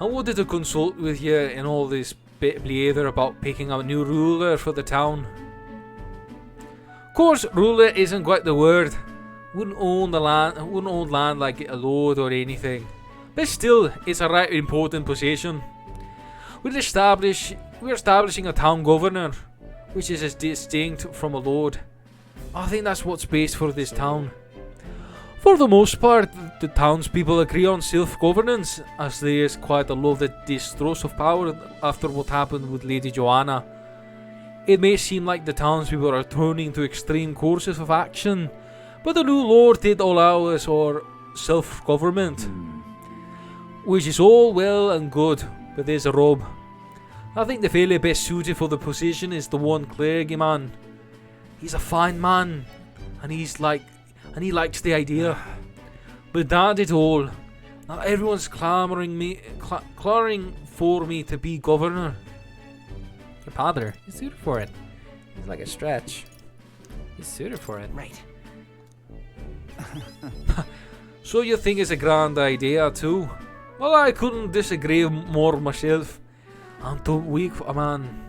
I wanted to consult with you in all this bit of blather about picking a new ruler for the town. Of course, ruler isn't quite the word. Wouldn't own land like a lord or anything. But still, it's a right important position. We're establishing a town governor, which is as distinct from a lord. I think that's what's best for this town. For the most part, the townspeople agree on self-governance, as there is quite a lot of distrust of power after what happened with Lady Joanna. It may seem like the townspeople are turning to extreme courses of action, but the new lord did allow us our self-government. Which is all well and good, but there's a rub. I think the fairly best suited for the position is the one clergyman. He's a fine man, and he likes the idea. But that it all. Now everyone's clamoring for me to be governor. Your father, he's suited for it. He's like a stretch. He's suited for it. Right. So you think it's a grand idea too? Well, I couldn't disagree more myself. I'm too weak for a man.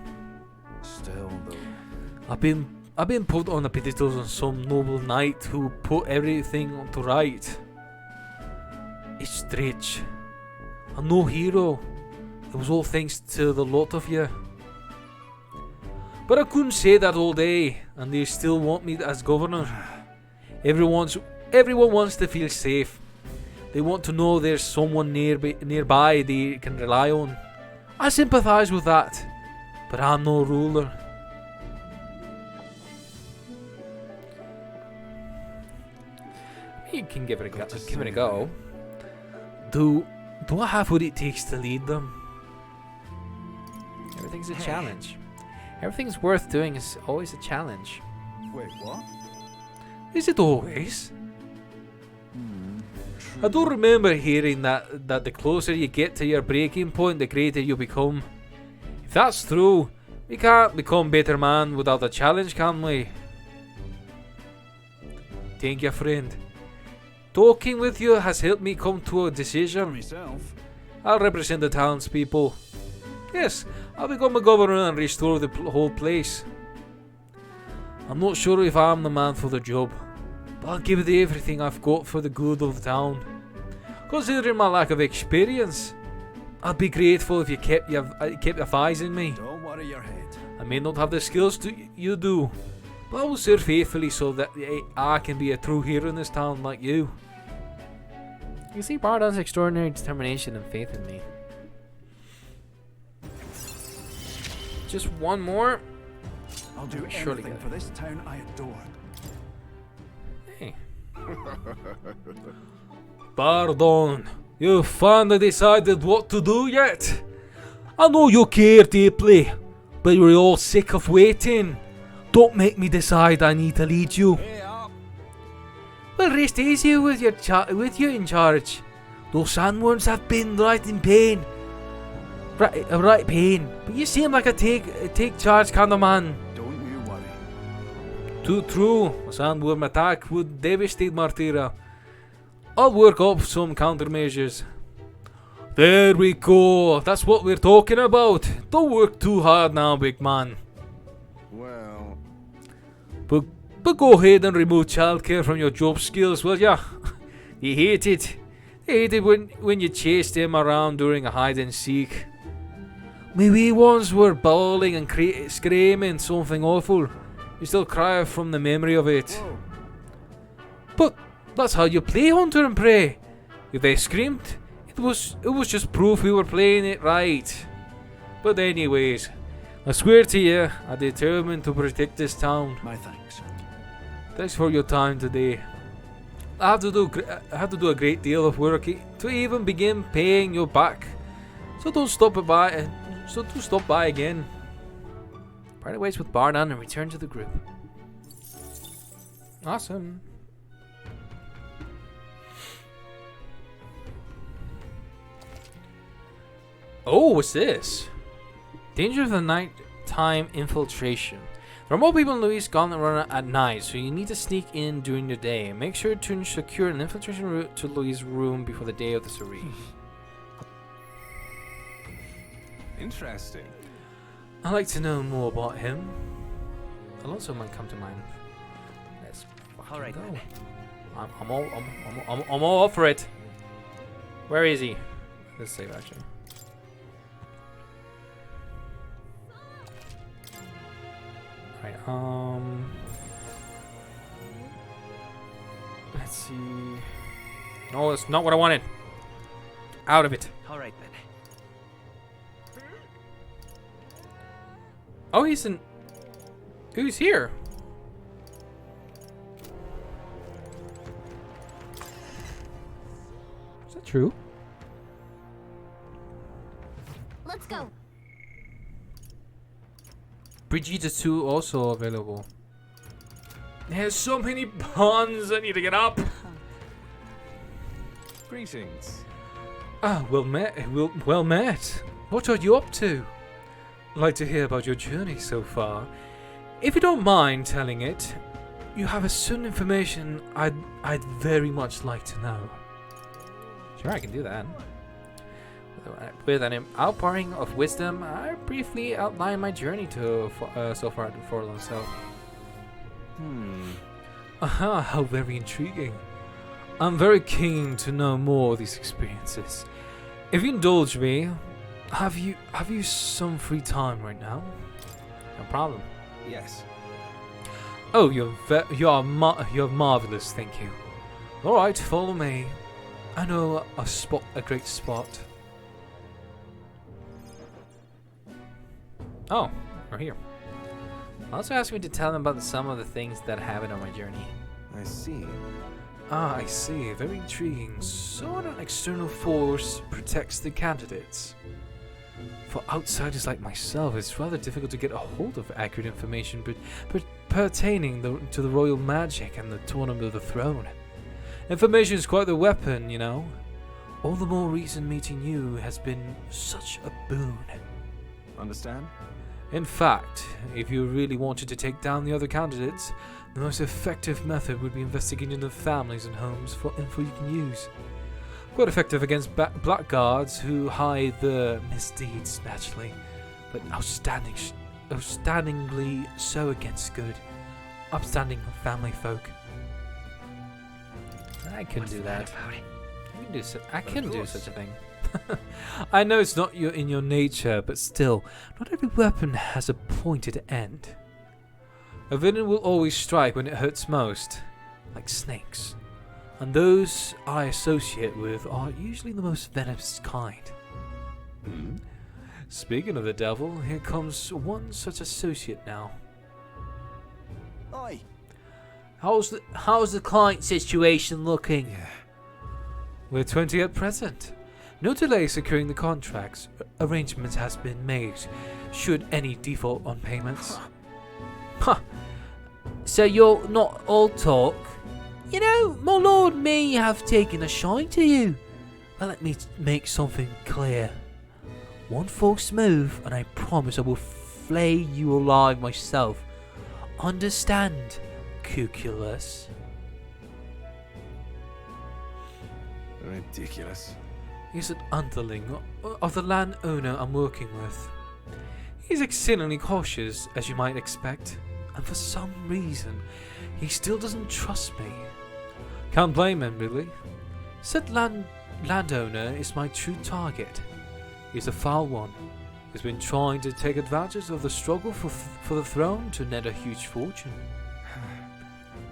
Still, though. I've been put on a pedestal on some noble knight who put everything to right. It's strange. I'm no hero. It was all thanks to the lot of you. But I couldn't say that all day, and they still want me as governor. Everyone wants to feel safe. They want to know there's someone nearby they can rely on. I sympathize with that, but I'm no ruler. You can give it a go. Do I have what it takes to lead them? Everything's a challenge. Everything's worth doing is always a challenge. Wait, what? Is it always? I don't remember hearing that the closer you get to your breaking point, the greater you become. If that's true, we can't become better man without a challenge, can we? Thank you, friend. Talking with you has helped me come to a decision. Myself. I'll represent the townspeople. Yes, I'll become a governor and restore the whole place. I'm not sure if I'm the man for the job, but I'll give it everything I've got for the good of the town. Considering my lack of experience, I'd be grateful if you kept advising me. Don't worry your head. I may not have the skills you do, but I will serve faithfully so that I can be a true hero in this town like you. You see Bardon's extraordinary determination and faith in me. Just one more. I'll do Surely anything get it. for this town I adore. Hey. Bardon, you finally decided what to do yet? I know you care deeply, but we're all sick of waiting. Don't make me decide I need to lead you. Well, rest easy with you in charge. Those sandworms have been right in pain. Right pain. But you seem like a take charge kind of man. Don't you worry. Too true. A sandworm attack would devastate Martira. I'll work up some countermeasures. There we go. That's what we're talking about. Don't work too hard now, big man. Well, But go ahead and remove childcare from your job skills, will ya? You hate it. They hate it when you chase them around during a hide and seek. My wee ones were bawling and screaming something awful. You still cry from the memory of it. whoa. But that's how you play Hunter and Prey. If they screamed, it was just proof we were playing it right. But anyways, I swear to you, I'm determined to protect this town. My thanks. Thanks for your time today. I have to do a great deal of work to even begin paying you back. So don't stop by again. Part ways with Bardon and return to the group. Awesome. Oh, what's this? Danger of the nighttime infiltration. There are more people in Louis' Gauntlet Runner at night, so you need to sneak in during the day. Make sure to secure an infiltration route to Louis' room before the day of the Surrey. Interesting. I'd like to know more about him. A lot of might come to mind. Let's All right, go. then. I'm all up for it. Where is he? Let's save actually. Right, let's see. No, that's not what I wanted. Out of it. All right then. Oh, who's here? Is that true? Let's go. Brigida 2 also available. There's so many puns. I need to get up. Greetings. Ah, well met. Well met. What are you up to? I'd like to hear about your journey so far. If you don't mind telling it, you have a certain information I'd very much like to know. Sure, I can do that. With an outpouring of wisdom, I briefly outline my journey to so far to Forlorn Self. Aha, how very intriguing. I'm very keen to know more of these experiences. If you indulge me, have you some free time right now? No problem. Yes. Oh, you're marvelous, thank you. All right, follow me. I know a great spot. Oh, we're here. Also asked me to tell them about some of the things that happened on my journey. I see. Ah, I see. Very intriguing. So an external force protects the candidates. For outsiders like myself, it's rather difficult to get a hold of accurate information but pertaining to the royal magic and the Tournament of the Throne. Information is quite the weapon, you know. All the more reason meeting you has been such a boon. Understand? In fact, if you really wanted to take down the other candidates, the most effective method would be investigating the families and homes for info you can use. Quite effective against blackguards who hide the misdeeds, naturally, but outstandingly so against good, upstanding family folk. I couldn't do that. I couldn't do such a thing. I know it's not in your nature, but still, not every weapon has a pointed end. A villain will always strike when it hurts most, like snakes, and those I associate with are usually the most venomous kind. Speaking of the devil, here comes one such associate now. Oi! How's the client situation looking? We're 20 at present. No delay securing the contracts. Arrangements has been made, should any default on payments. Huh. So you're not all talk? You know, my lord may have taken a shine to you. But let me make something clear. One false move, and I promise I will flay you alive myself. Understand, Cuculus? Ridiculous. He's an underling of the landowner I'm working with. He's exceedingly cautious, as you might expect, and for some reason, he still doesn't trust me. Can't blame him, really. Said landowner is my true target. He's a foul one. He's been trying to take advantage of the struggle for the throne to net a huge fortune.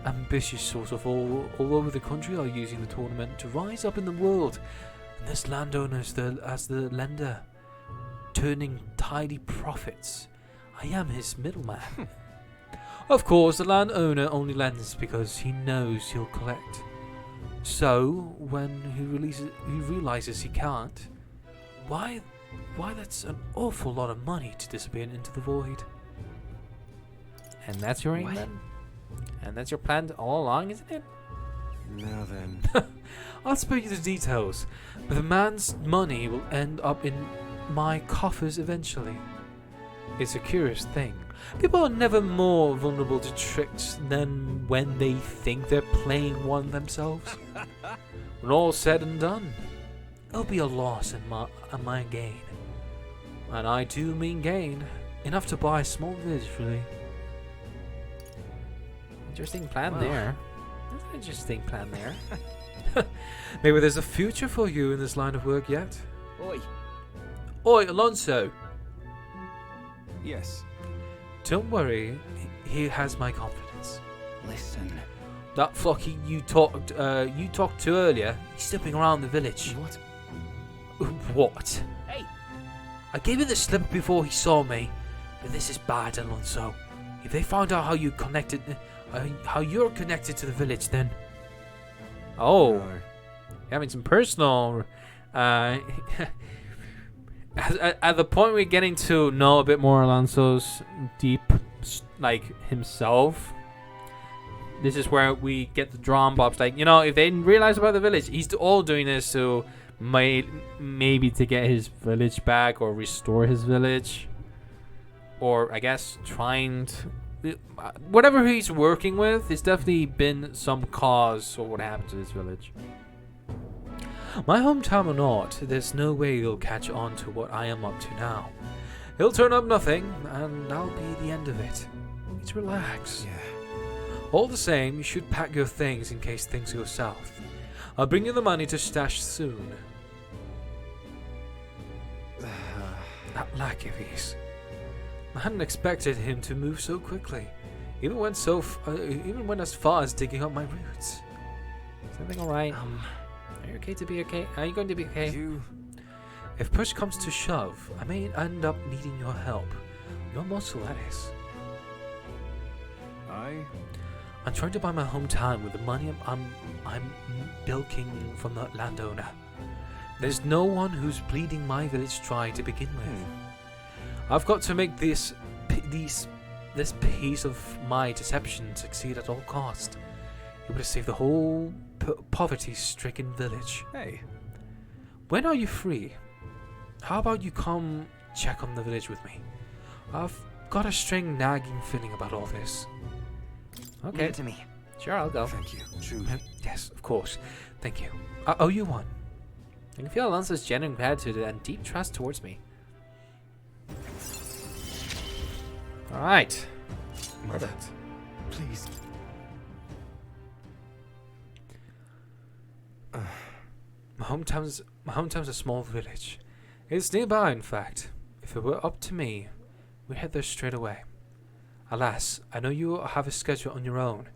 Ambitious sort of all over the country are using the tournament to rise up in the world, and this landowner as the lender, turning tidy profits. I am his middleman. Of course, the landowner only lends because he knows he'll collect. So, when he realizes he can't, why that's an awful lot of money to disappear into the void. And that's your aim then? And that's your plan all along, isn't it? Now then. I'll spare you the details, but the man's money will end up in my coffers eventually. It's a curious thing. People are never more vulnerable to tricks than when they think they're playing one themselves. When all's said and done, it'll be a loss and my gain. And I do mean gain. Enough to buy a small village, really. Interesting plan there. That's an interesting plan there. Maybe there's a future for you in this line of work yet. Oi! Oi, Alonso! Yes. Don't worry, he has my confidence. Listen. That flocky you talked to earlier, he's stepping around the village. What? What? Hey! I gave him the slip before he saw me, but this is bad, Alonso. If they find out how you're connected to the village, then... Oh, No. having some personal... at the point we're getting to know a bit more Alonso's deep, like, himself, this is where we get the drum bobs. Like, you know, if they didn't realize about the village, he's all doing this to maybe to get his village back or restore his village. Or, I guess, trying to... whatever he's working with, there's definitely been some cause for what happened to this village. My hometown or not, there's no way he'll catch on to what I am up to now. He'll turn up nothing, and that'll be the end of it. Just relax. Yeah. All the same, you should pack your things in case things go south. I'll bring you the money to stash soon. That lack of ease. I hadn't expected him to move so quickly. Even went even went as far as digging up my roots. Is everything alright? Are you okay to be okay? Are you going to be okay? If push comes to shove, I may end up needing your help. Your muscle, that is. I'm trying to buy my hometown with the money I'm bilking from the landowner. There's no one who's bleeding my village dry to begin with. I've got to make this piece of my deception succeed at all cost. It would have saved the whole poverty-stricken village. Hey. When are you free? How about you come check on the village with me? I've got a string nagging feeling about all this. Okay. Leave it to me. Sure, I'll go. Thank you. Truly. Yes, of course. Thank you. I owe you one. I can feel Alonso's genuine gratitude and deep trust towards me. Alright. Mother, please. My hometown's a small village. It's nearby, in fact. If it were up to me, we'd head there straight away. Alas, I know you have a schedule on your own.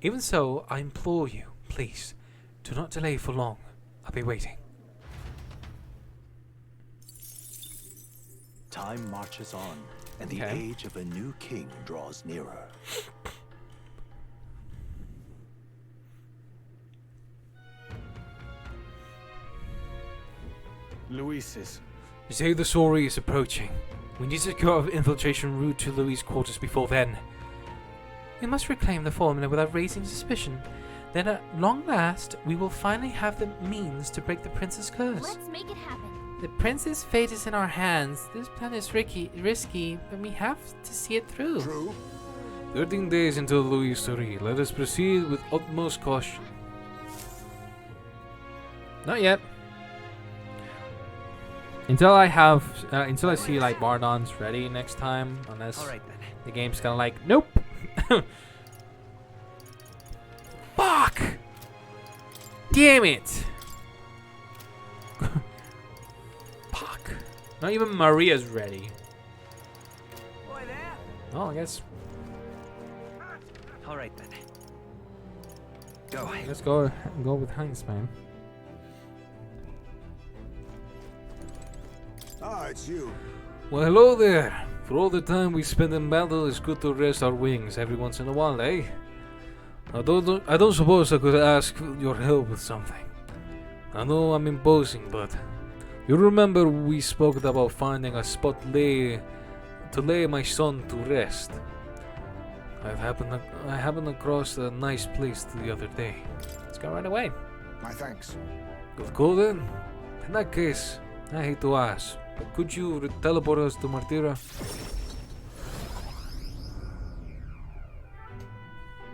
Even so, I implore you, please, do not delay for long. I'll be waiting. Time marches on, and the Okay. age of a new king draws nearer. Luis's. You say the story is approaching. We need to secure an infiltration route to Louis' quarters before then. We must reclaim the formula without raising suspicion. Then at long last, we will finally have the means to break the prince's curse. Let's make it happen. The prince's fate is in our hands. This plan is risky, but we have to see it through. True. 13 days until Louis' story. Let us proceed with utmost caution. Not yet. Until I see like Bardon's ready next time, unless All right then. the game's kind of like, nope. Fuck! Damn it! Fuck. Not even Maria's ready. Boy there. Oh, I guess. All right then. Go. Let's go with Hanks, man. Ah, it's you. Well, hello there. For all the time we spend in battle, it's good to rest our wings every once in a while, eh? I don't suppose I could ask your help with something. I know I'm imposing, but you remember we spoke about finding a spot to lay my son to rest. I happened across a nice place the other day. Let's go right away. My thanks. Good call then. In that case, I hate to ask, but could you teleport us to Martira?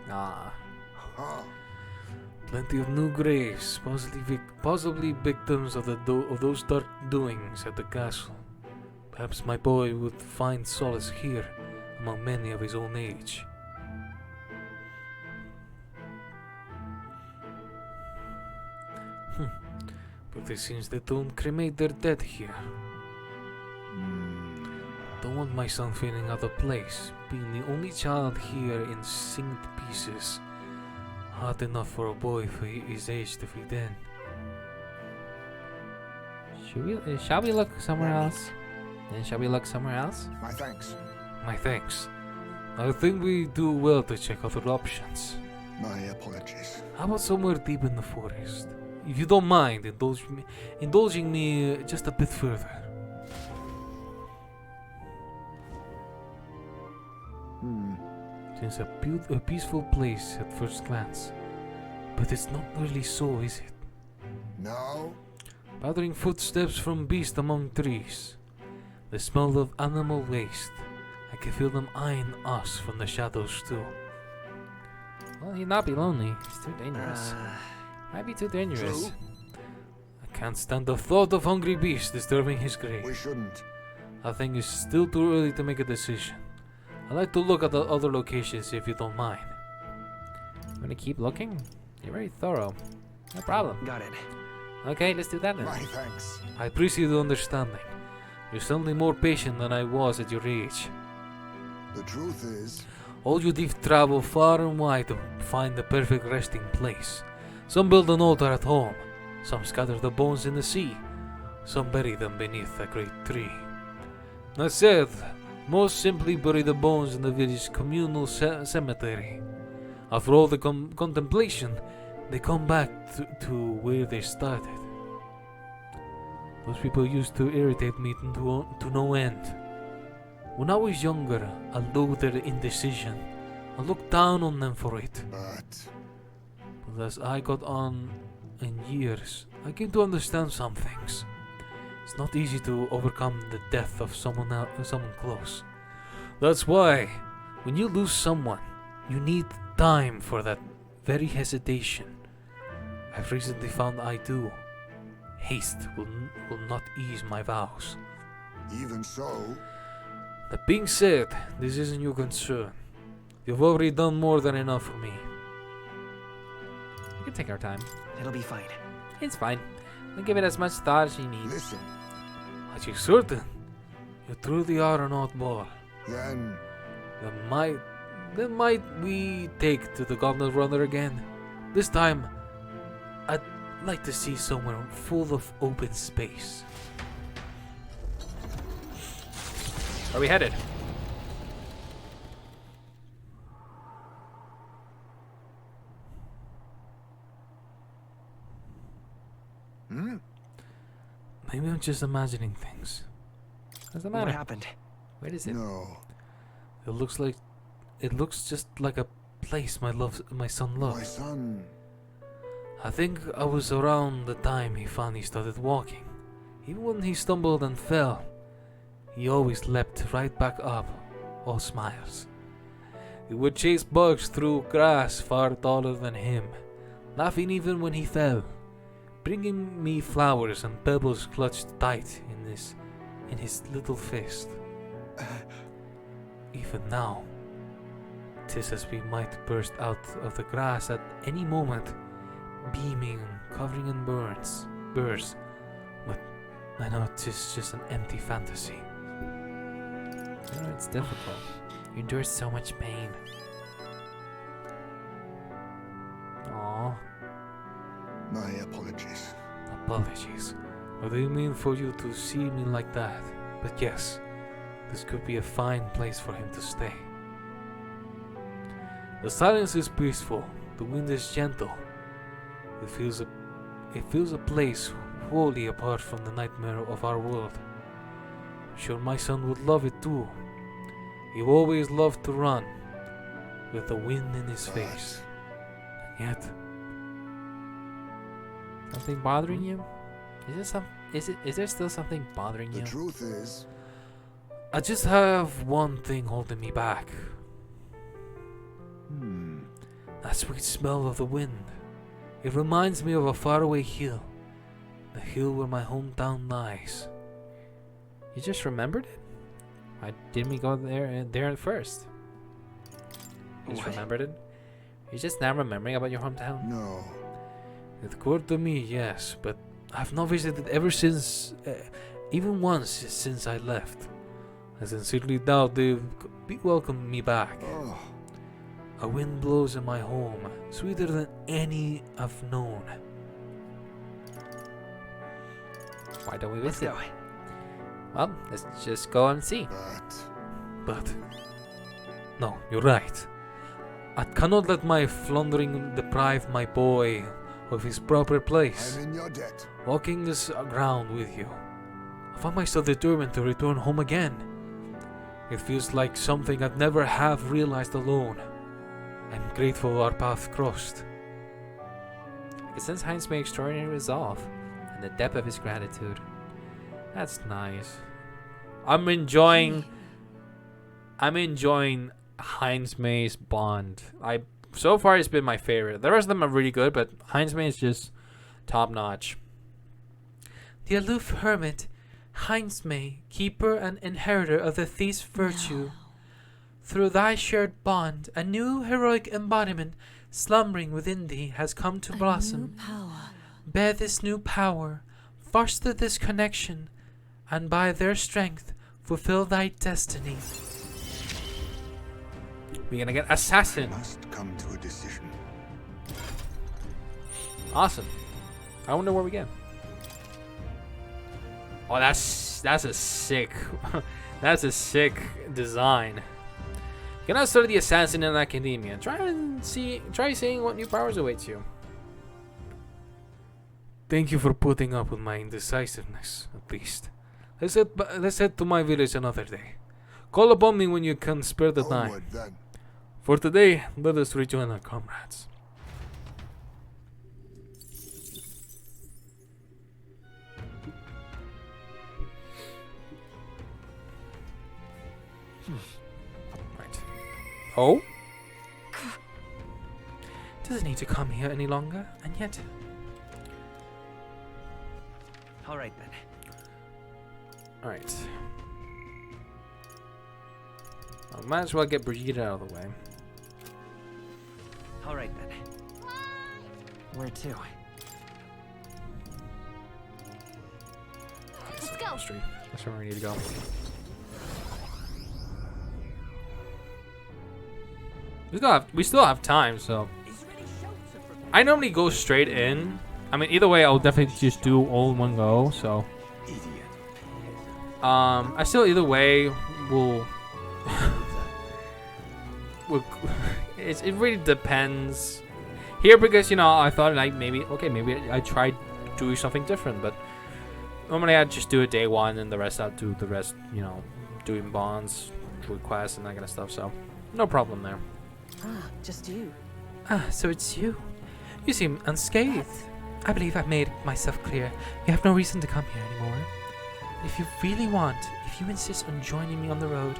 Ah. Plenty of new graves, possibly victims of those dark doings at the castle. Perhaps my boy would find solace here, among many of his own age. But it seems they don't cremate their dead here. Don't want my son feeling out of place, being the only child here in singed pieces. Hard enough for a boy for his age to feed in. Shall we look somewhere else? Then shall we look somewhere else? My thanks. My thanks. I think we do well to check other options. My apologies. How about somewhere deep in the forest? If you don't mind indulging me just a bit further. It's a peaceful place at first glance, but it's not really so, is it? No. Pattering footsteps from beasts among trees. The smell of animal waste. I can feel them eyeing us from the shadows too. Well, he'd not be lonely. It's too dangerous. Might be too dangerous. True. I can't stand the thought of hungry beasts disturbing his grave. We shouldn't. I think it's still too early to make a decision. I'd like to look at the other locations if you don't mind. You wanna keep looking? You're very thorough. No problem. Got it. Okay, let's do that then. My thanks. I appreciate the understanding. You're certainly more patient than I was at your age. The truth is, All you thief travel far and wide to find the perfect resting place. Some build an altar at home, some scatter the bones in the sea, some bury them beneath a great tree. That said, most simply bury the bones in the village communal cemetery. After all the contemplation, they come back to where they started. Those people used to irritate me to no end. When I was younger, I loathed their indecision. I looked down on them for it. But as I got on in years, I came to understand some things. It's not easy to overcome the death of someone close. That's why, when you lose someone, you need time for that very hesitation. I've recently found I do. Haste will not ease my vows. Even so, That being said, this isn't your concern. You've already done more than enough for me. We can take our time. It'll be fine. It's fine. We'll give it as much thought as you need. listen. Are you certain? You truly are an oddball. Then Then might we take to the Gauntlet Runner again? This time, I'd like to see somewhere full of open space. Where are we headed? Maybe I'm just imagining things. Doesn't What matter. happened? Where is it? no. It looks just like a place my son My loves. son. I think I was around the time he finally started walking. Even when he stumbled and fell, he always leapt right back up, all smiles. He would chase bugs through grass far taller than him, laughing even when he fell, bringing me flowers and pebbles clutched tight in his little fist. Even now, 'tis as we might burst out of the grass at any moment, beaming and covering in burrs. But I know 'tis just an empty fantasy. I know it's difficult. You endure so much pain. Aww. My apologies. Apologies. I didn't mean for you to see me like that. But yes, this could be a fine place for him to stay. The silence is peaceful. The wind is gentle. It feels a place wholly apart from the nightmare of our world. I'm sure my son would love it too. He always loved to run with the wind in his face. And yet, Something bothering you? Is there still something bothering The you? truth is, I just have one thing holding me back. That sweet smell of the wind. It reminds me of a faraway hill. The hill where my hometown lies. You just remembered it? Why didn't we go there first? You just What? remembered it? You're just now remembering about your hometown? no. It occurred to me, yes, but I've not visited ever since, even once since I left. I sincerely doubt they've welcomed me back. Oh, A wind blows in my home, sweeter than any I've known. Why don't we Let's visit? go. Well, let's just go and see. but No, you're right. I cannot let my floundering deprive my boy of his proper place. I'm in your debt. Walking this ground with you, I find myself determined to return home again. It feels like something I'd never have realized alone. I'm grateful our paths crossed. I can sense Heinz' extraordinary resolve and the depth of his gratitude. That's nice. I'm enjoying Heinz May's bond. So far it's been my favorite. The rest of them are really good, but Heinz May is just top notch. The aloof hermit, Heinz May, keeper and inheritor of the thief's virtue. Through thy shared bond, a new heroic embodiment slumbering within thee has come to blossom. Bear this new power, foster this connection, and by their strength fulfill thy destiny. We're gonna get assassin. Must come to a decision. Awesome. I wonder where we get. Oh, that's a sick, that's a sick design. You can now study the assassin in academia. Try seeing what new powers awaits you. Thank you for putting up with my indecisiveness, at least. Let's head to my village another day. Call upon me when you can spare the time. Onward, then. For today, let us rejoin our comrades. Right. Oh? Doesn't need to come here any longer, and yet. All right then. Alright. I might as well get Brigitte out of the way. All right then. Where to? Let's go. Street. That's where we need to go. We still have time, so I normally go straight in. I mean, either way, I'll definitely just do all in one go. So, I still either way will. It really depends here because I thought like maybe I tried doing something different, but normally I'd just do it day one and the rest I'd do the rest doing bonds, requests and that kind of stuff. So no problem there. Ah, just you. Ah, so it's you. You seem unscathed. I believe I've made myself clear. You have no reason to come here anymore. If you really want, if you insist on joining me on the road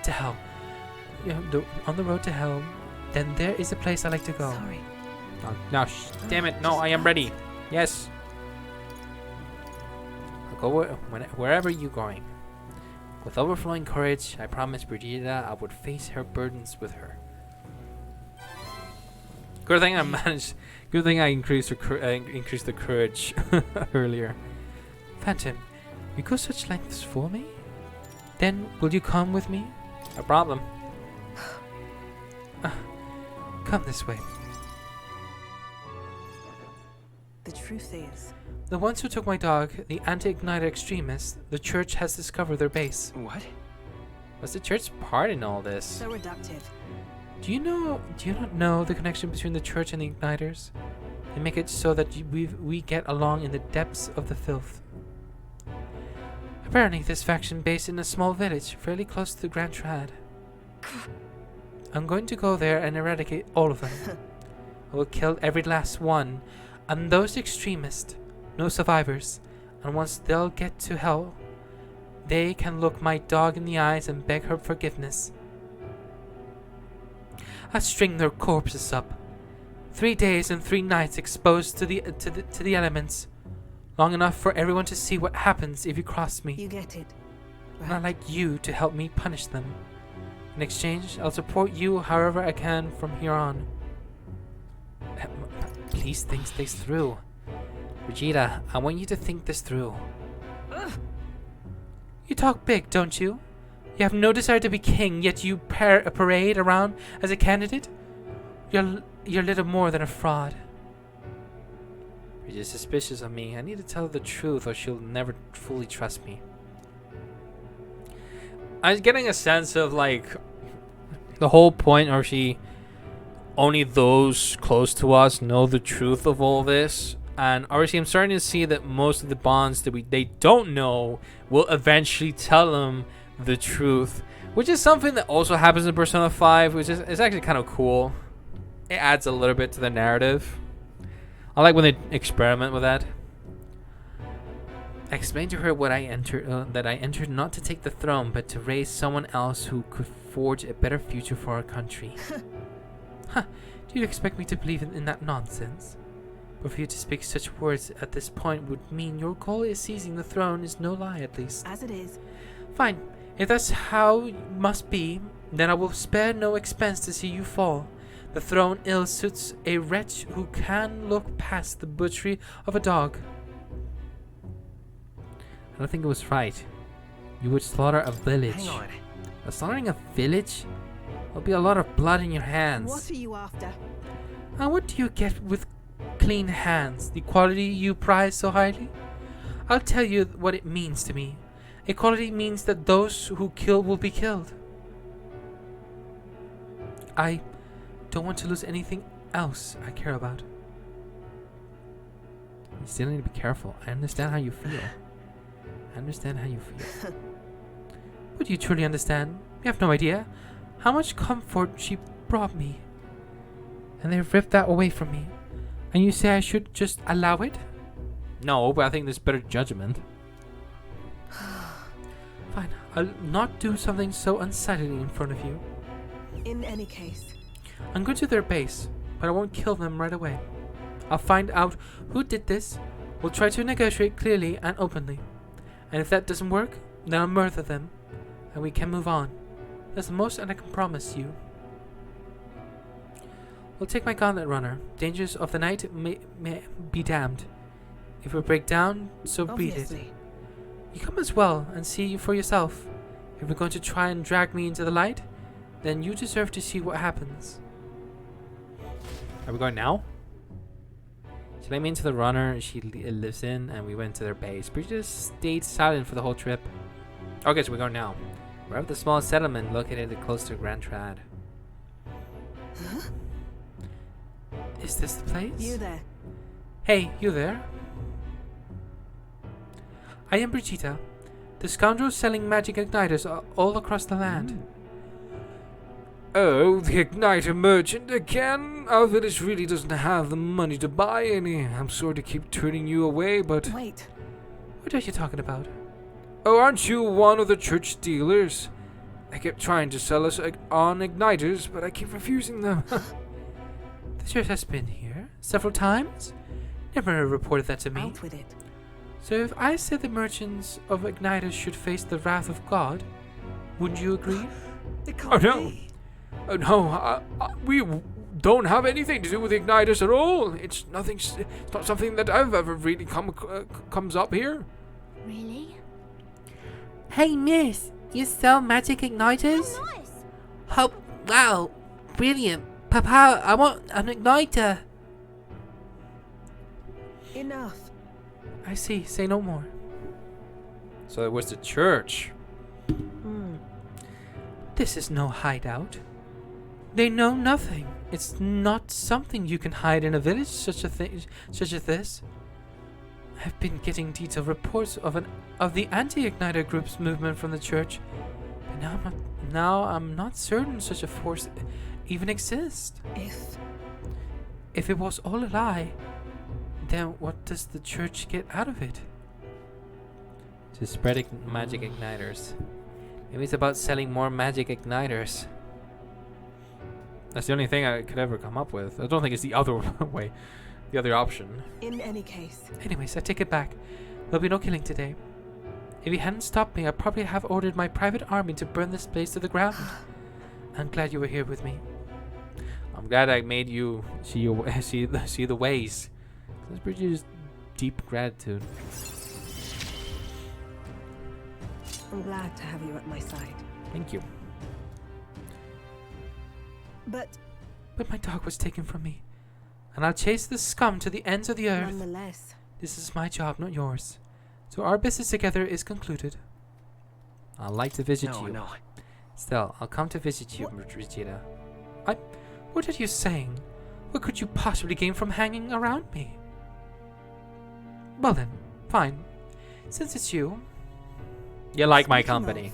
to hell, on the road to hell, then there is a place I like to go. Sorry. No, damn it! No, I am ready. Yes. I'll go wherever you're going. With overflowing courage, I promised Brigitte I would face her burdens with her. Good thing I managed. Good thing I increased the courage earlier. Phantom, you go such lengths for me? Then will you come with me? No problem. Come this way. The truth is. The ones who took my dog, the anti-igniter extremists, the church has discovered their base. What? What's the church's part in all this? So reductive. Do you not know the connection between the church and the igniters? They make it so that we get along in the depths of the filth. Apparently, this faction based in a small village, fairly close to the Grand Trad. I'm going to go there and eradicate all of them. I will kill every last one, and those extremists, no survivors, and once they'll get to hell, they can look my dog in the eyes and beg her forgiveness. I string their corpses up, 3 days and 3 nights exposed to the elements, long enough for everyone to see what happens if you cross me. You get it. And I'd like you to help me punish them. In exchange, I'll support you however I can from here on. Please think this through. Vegeta, I want you to think this through. You talk big, don't you? You have no desire to be king, yet you parade around as a candidate? You're little more than a fraud. You're suspicious of me. I need to tell her the truth or she'll never fully trust me. I'm getting a sense of like the whole point, or she only those close to us know the truth of all this. And obviously I'm starting to see that most of the bonds that they don't know will eventually tell them the truth, which is something that also happens in Persona 5, which is actually kind of cool. It adds a little bit to the narrative. I like when they experiment with that. I explained to her what that I entered not to take the throne, but to raise someone else who could forge a better future for our country. Huh, do you expect me to believe in that nonsense? But for you to speak such words at this point would mean your goal is seizing the throne is no lie, at least. As it is. Fine. If that's how it must be, then I will spare no expense to see you fall. The throne ill suits a wretch who can look past the butchery of a dog. I don't think it was right. You would slaughter a village. Hang on. Slaughtering a village? There'll be a lot of blood in your hands. What are you after? And what do you get with clean hands? The quality you prize so highly? I'll tell you what it means to me. Equality means that those who kill will be killed. I don't want to lose anything else I care about. You still need to be careful. I understand how you feel. I understand how you feel. But you truly understand? You have no idea how much comfort she brought me. And they've ripped that away from me. And you say I should just allow it? No, but I think there's better judgment. Fine, I'll not do something so unsightly in front of you. In any case. I'm going to their base, but I won't kill them right away. I'll find out who did this. We'll try to negotiate clearly and openly. And if that doesn't work, then I'll murder them. And we can move on. That's the most I can promise you. We'll take my gauntlet runner. Dangers of the night may be damned. If we break down, so be it. Obviously. You come as well and see for yourself. If you're going to try and drag me into the light, then you deserve to see what happens. Are we going now? She let me into the runner she lives in, and we went to their base. Bridget stayed silent for the whole trip. Okay, so we're going now. We're at the small settlement located close to Grand Trad. Huh? Is this the place? You there. Hey, you there? I am Brigitte, the scoundrel selling magic igniters all across the land. Oh, the igniter merchant again? Our village really doesn't have the money to buy any. I'm sorry to keep turning you away, but... Wait. What are you talking about? Oh, aren't you one of the church dealers? They kept trying to sell us on igniters, but I keep refusing them. The church has been here several times. Never reported that to me. Out with it. So if I said the merchants of igniters should face the wrath of God, wouldn't you agree? It Oh can't no! be. Oh no! We don't have anything to do with igniters at all. It's nothing. It's not something that I've ever really comes up here. Really? Hey miss, you sell magic igniters? Oh, nice. Oh, wow, brilliant. Papa, I want an igniter. Enough. I see, say no more. So it was the church. This is no hideout. They know nothing. It's not something you can hide in a village such as this. I've been getting detailed reports of the anti-igniter group's movement from the church, but now I'm not certain such a force even exists. If it was all a lie, then what does the church get out of it? To spread magic igniters. Maybe it's about selling more magic igniters. That's the only thing I could ever come up with. I don't think it's the other way. The other option. In any case. Anyways, I take it back. There'll be no killing today. If you hadn't stopped me, I'd probably have ordered my private army to burn this place to the ground. I'm glad you were here with me. I'm glad I made you see the ways. That's pretty just deep gratitude. I'm glad to have you at my side. Thank you. But my dog was taken from me, and I'll chase the scum to the ends of the earth. nonetheless, This is my job, not yours. So our business together is concluded. I'd like to visit No, you. no. Still, I'll come to visit you, Brigitte. What are you saying? What could you possibly gain from hanging around me? Well then, fine. Since it's you, You like my Speaking company.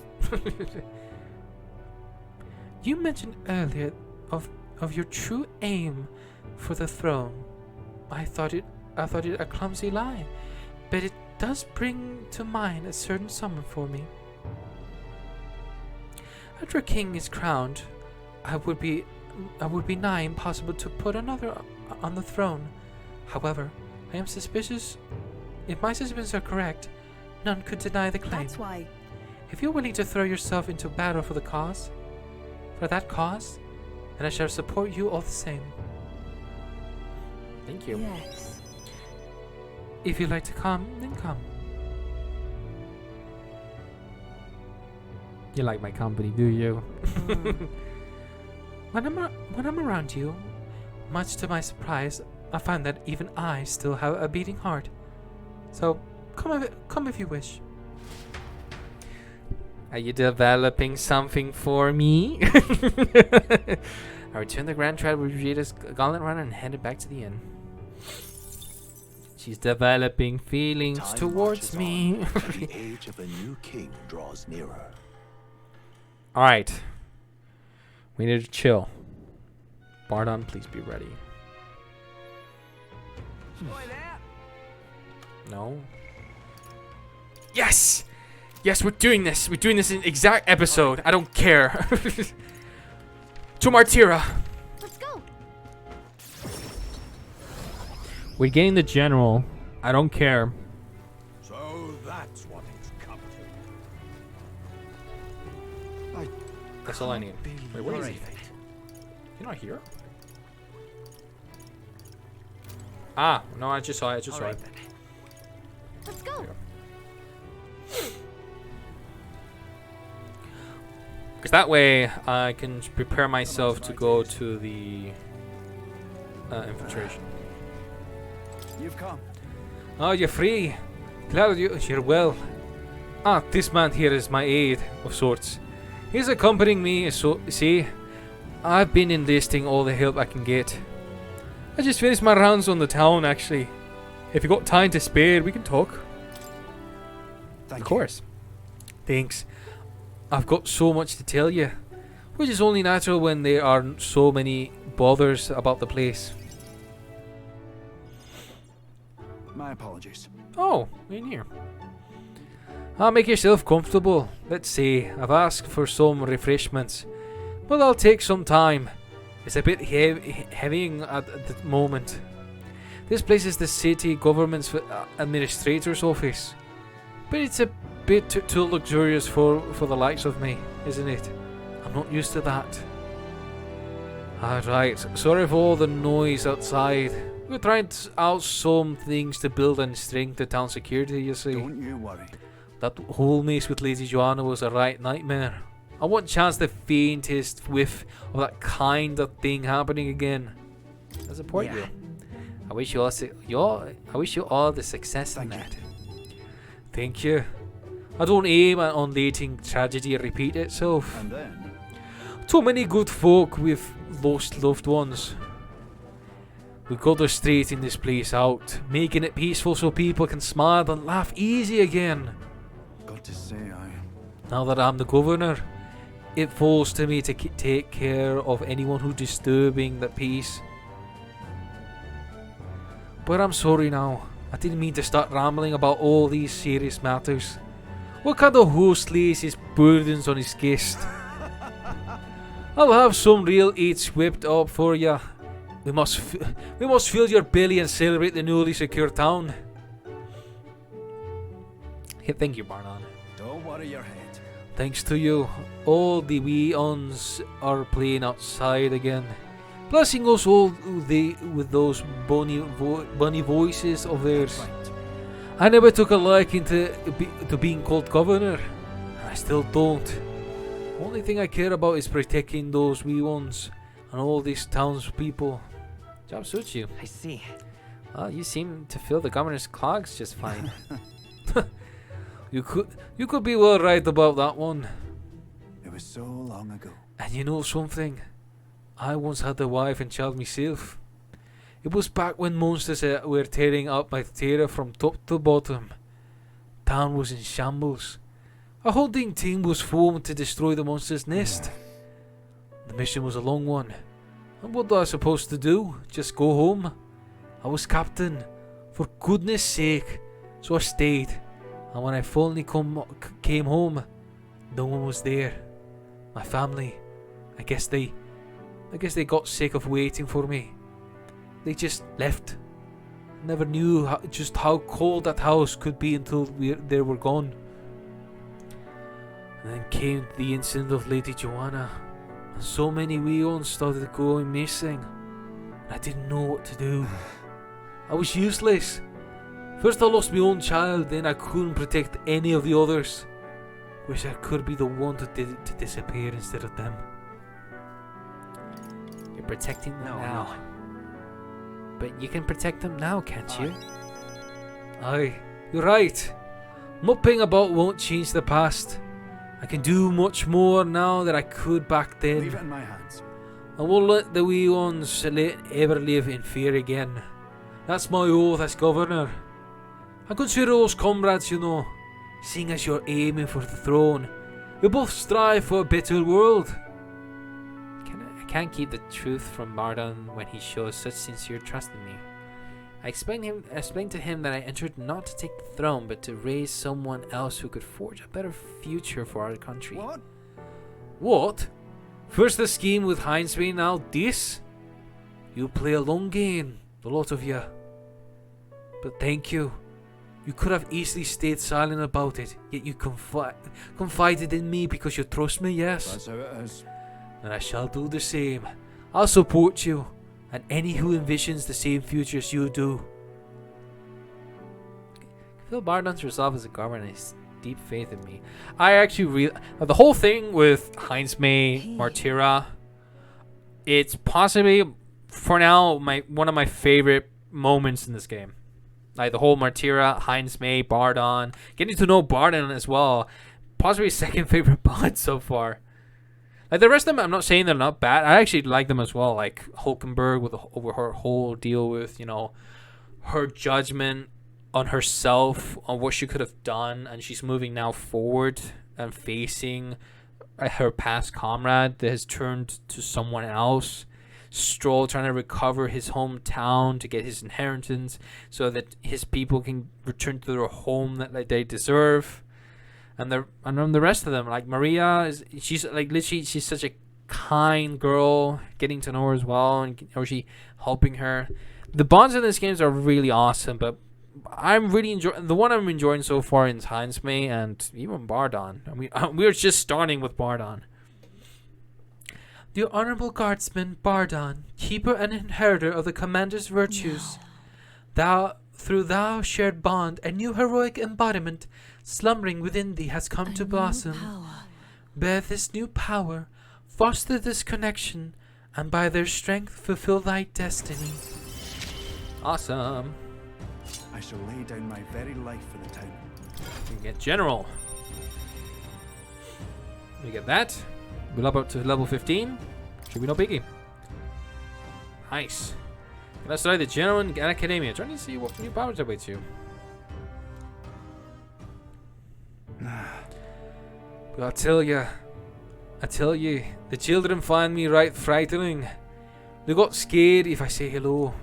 you mentioned earlier of your true aim for the throne. I thought it a clumsy lie, but it does bring to mind a certain summon for me. After a king is crowned, I would be nigh impossible to put another on the throne. However, I am suspicious. If my suspicions are correct, none could deny the claim. that's why. If you're willing to throw yourself into battle for that cause, then I shall support you all the same. Thank you. Yes. If you'd like to come, then come. You like my company, do you? When I'm around you, much to my surprise, I find that even I still have a beating heart. So, come if you wish. Are you developing something for me? I returned the Grand Triad with Rita's gauntlet runner and headed back to the inn. She's developing feelings Time towards marches me. on, and the age of a new king draws nearer. Alright. We need to chill. Bardon, please be ready. No. Yes! Yes, we're doing this. We're doing this in exact episode. I don't care. To Martira. Let's go. We're getting the general. I don't care. So that's what it's come to. That's all I need. Wait, where is he? You're not here? Ah, no, I just saw it. I just saw it. Let's go. Because that way I can prepare myself to go to the infiltration. You've come. Oh, you're free. Glad you're well. Ah, this man here is my aide of sorts. He's accompanying me, so see, I've been enlisting all the help I can get. I just finished my rounds on the town, actually. If you got time to spare, we can talk. Thank Of course. Thanks. I've got so much to tell you, which is only natural when there are so many bothers about the place. My apologies. Oh, in here. Make yourself comfortable. Let's see, I've asked for some refreshments, but I'll take some time. It's a bit heavying at the moment. This place is the city government's administrator's office, but it's a bit too luxurious for the likes of me, isn't it? I'm not used to that. Alright, sorry for all the noise outside. We're trying out some things to build and strengthen town security, you see. Don't you worry. That whole mess with Lady Joanna was a right nightmare. I won't chance the faintest whiff of that kind of thing happening again. I support you. I wish you all the success in that. Thank you. I don't aim on letting tragedy repeat itself. And then, Too many good folk with lost loved ones. We gotta straighten this place out, making it peaceful so people can smile and laugh easy again. got to say, Now that I'm the governor, it falls to me to take care of anyone who's disturbing the peace. But I'm sorry now. I didn't mean to start rambling about all these serious matters. What kind of host lays his burdens on his guest? I'll have some real eats whipped up for ya. We must fill your belly and celebrate the newly secure town. Hey, thank you, Barnon. don't worry your head. Thanks to you, all the wee uns are playing outside again, blessing us all with those bunny voices of theirs. Right. I never took a liking to being called governor, and I still don't. Only thing I care about is protecting those wee ones and all these townspeople. Job suits you. I see. Well, you seem to fill the governor's clogs just fine. You could be well right about that one. It was so long ago. And you know something? I once had a wife and child myself. It was back when monsters were tearing up my terra from top to bottom. Town was in shambles. A hunting team was formed to destroy the monster's nest. The mission was a long one. And what was I supposed to do? Just go home? I was captain, for goodness sake. So I stayed. And when I finally came home, no one was there. My family. I guess they got sick of waiting for me. They just left. Never knew just how cold that house could be until they were gone. And then came the incident of Lady Joanna, and so many wee ones started going missing. And I didn't know what to do. I was useless. First I lost my own child, then I couldn't protect any of the others. Wish I could be the one to disappear instead of them. protecting them No, now. no. But you can protect them now, can't you? Aye, you're right. Mopping about won't change the past. I can do much more now than I could back then. Leave it in my hands. I won't let the wee ones ever live in fear again. That's my oath as governor. I consider us comrades, you know. Seeing as you're aiming for the throne, we both strive for a better world. I can't keep the truth from Bardon when he shows such sincere trust in me. I explained to him that I entered not to take the throne, but to raise someone else who could forge a better future for our country. What? What? First the scheme with Heinzway, now this? You play a long game, the lot of you. But thank you. You could have easily stayed silent about it, yet you confided in me because you trust me, yes? That's how it is. And I shall do the same. I'll support you, and any who envisions the same future as you do. Phil Bardon's resolve as a governor has deep faith in me. I actually the whole thing with Heinz May Martira, it's possibly for now one of my favorite moments in this game. Like the whole Martira, Heinz May, Bardon, getting to know Bardon as well, possibly second favorite bond so far. Like the rest of them, I'm not saying they're not bad. I actually like them as well. Like Hulkenberg with over her whole deal with, you know, her judgment on herself, on what she could have done, and she's moving now forward and facing her past comrade that has turned to someone else. Stroll trying to recover his hometown to get his inheritance so that his people can return to their home that they deserve. And then the rest of them, like Maria, she's like literally, she's such a kind girl, getting to know her as well, and or she helping her. The bonds in these games are really awesome, but I'm really enjoying the one I'm enjoying so far is Heinz May and even Bardon. I mean, we're just starting with Bardon. The honorable guardsman Bardon, keeper and inheritor of the commander's virtues, through thou shared bond, a new heroic embodiment slumbering within thee has come to blossom. Bear this new power, foster this connection, and by their strength fulfill thy destiny. Awesome. I shall lay down my very life for the town. We get general. We get that. We'll up to level 15. Should be no biggie. Nice. Let's start the general and academia. Trying to see what new powers await you. But I tell you, the children find me right frightening. They got scared if I say hello.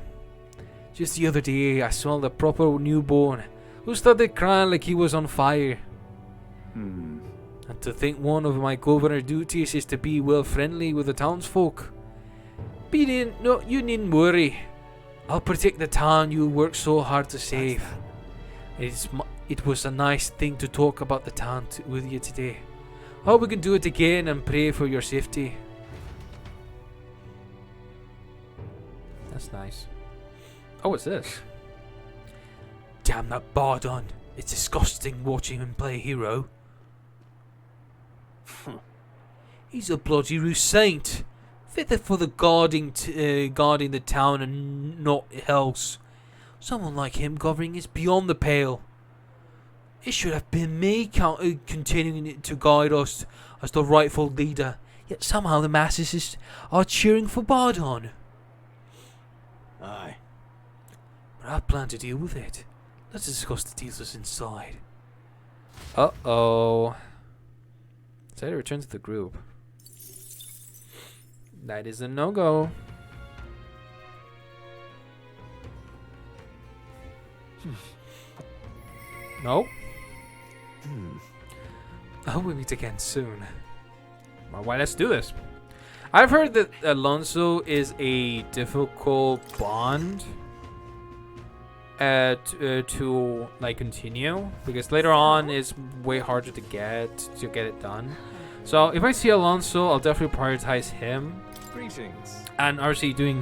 Just the other day, I smelled a proper newborn who started crying like he was on fire. And to think one of my governor duties is to be well friendly with the townsfolk. You needn't worry. I'll protect the town you worked so hard to save. It was a nice thing to talk about the town with you today. Hope we can do it again and pray for your safety. That's nice. Oh, what's this? Damn that Bardon. It's disgusting watching him play hero. He's a bloody Rue Saint. Fit for the guarding the town and not else. Someone like him governing is beyond the pale. It should have been me continuing to guide us as the rightful leader. Yet somehow the masses are cheering for Bardon. Aye. But I plan to deal with it. Let's discuss the details inside. Uh-oh. Say to return to the group. That is a no-go. No? I hope we meet again soon. Well, why, let's do this. I've heard that Alonso is a difficult bond to like continue, because later on is way harder to get it done. So if I see Alonso, I'll definitely prioritize him. Greetings. And RC doing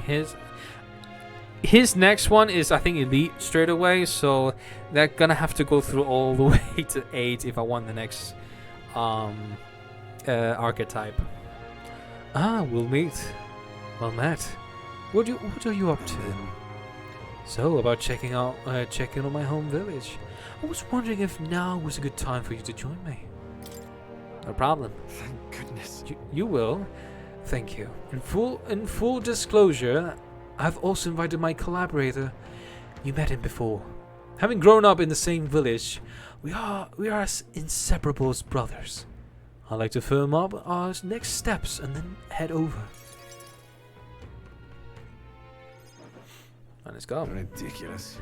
his next one is, I think, Elite straight away, so they're gonna have to go through all the way to 8 if I want the next archetype. We'll meet. Well, Matt, what are you up to? So, about checking in on my home village. I was wondering if now was a good time for you to join me. No problem. Thank goodness. You will. Thank you. In full disclosure, I've also invited my collaborator. You met him before. Having grown up in the same village, we are as inseparable as brothers. I'd like to firm up our next steps and then head over. And it's gone. Ridiculous.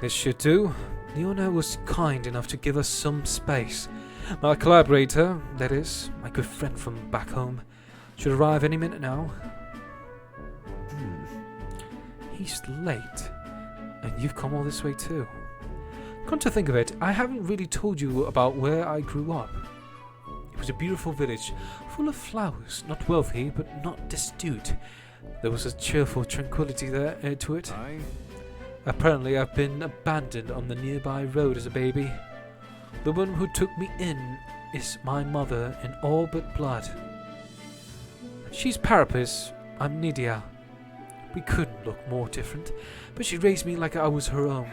This should do. The owner was kind enough to give us some space. My collaborator, that is, my good friend from back home, should arrive any minute now. He's late. And you've come all this way too. Come to think of it, I haven't really told you about where I grew up. It was a beautiful village, full of flowers, not wealthy, but not destitute. There was a cheerful tranquility there to it. Apparently, I've been abandoned on the nearby road as a baby. The woman who took me in is my mother in all but blood. She's Parapis, I'm Nydia. We couldn't look more different, but she raised me like I was her own.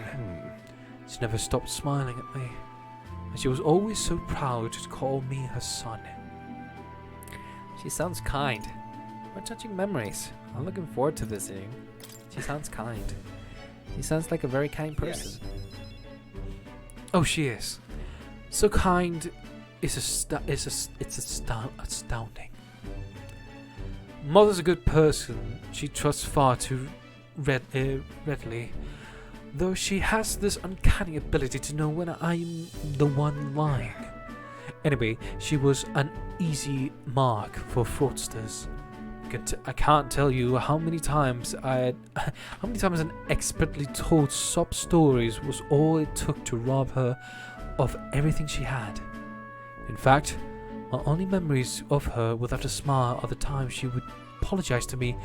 She never stopped smiling at me, and she was always so proud to call me her son. She sounds kind. What touching memories. I'm looking forward to visiting. She sounds kind. She sounds like a very kind person. Yes. Oh, she is. So kind it's astounding. Mother's a good person. She trusts far too readily. Though she has this uncanny ability to know when I'm the one lying. Anyway, she was an easy mark for fraudsters. I can't tell you how many times an expertly told sob stories was all it took to rob her of everything she had. In fact, my only memories of her without a smile are the times she would apologize to me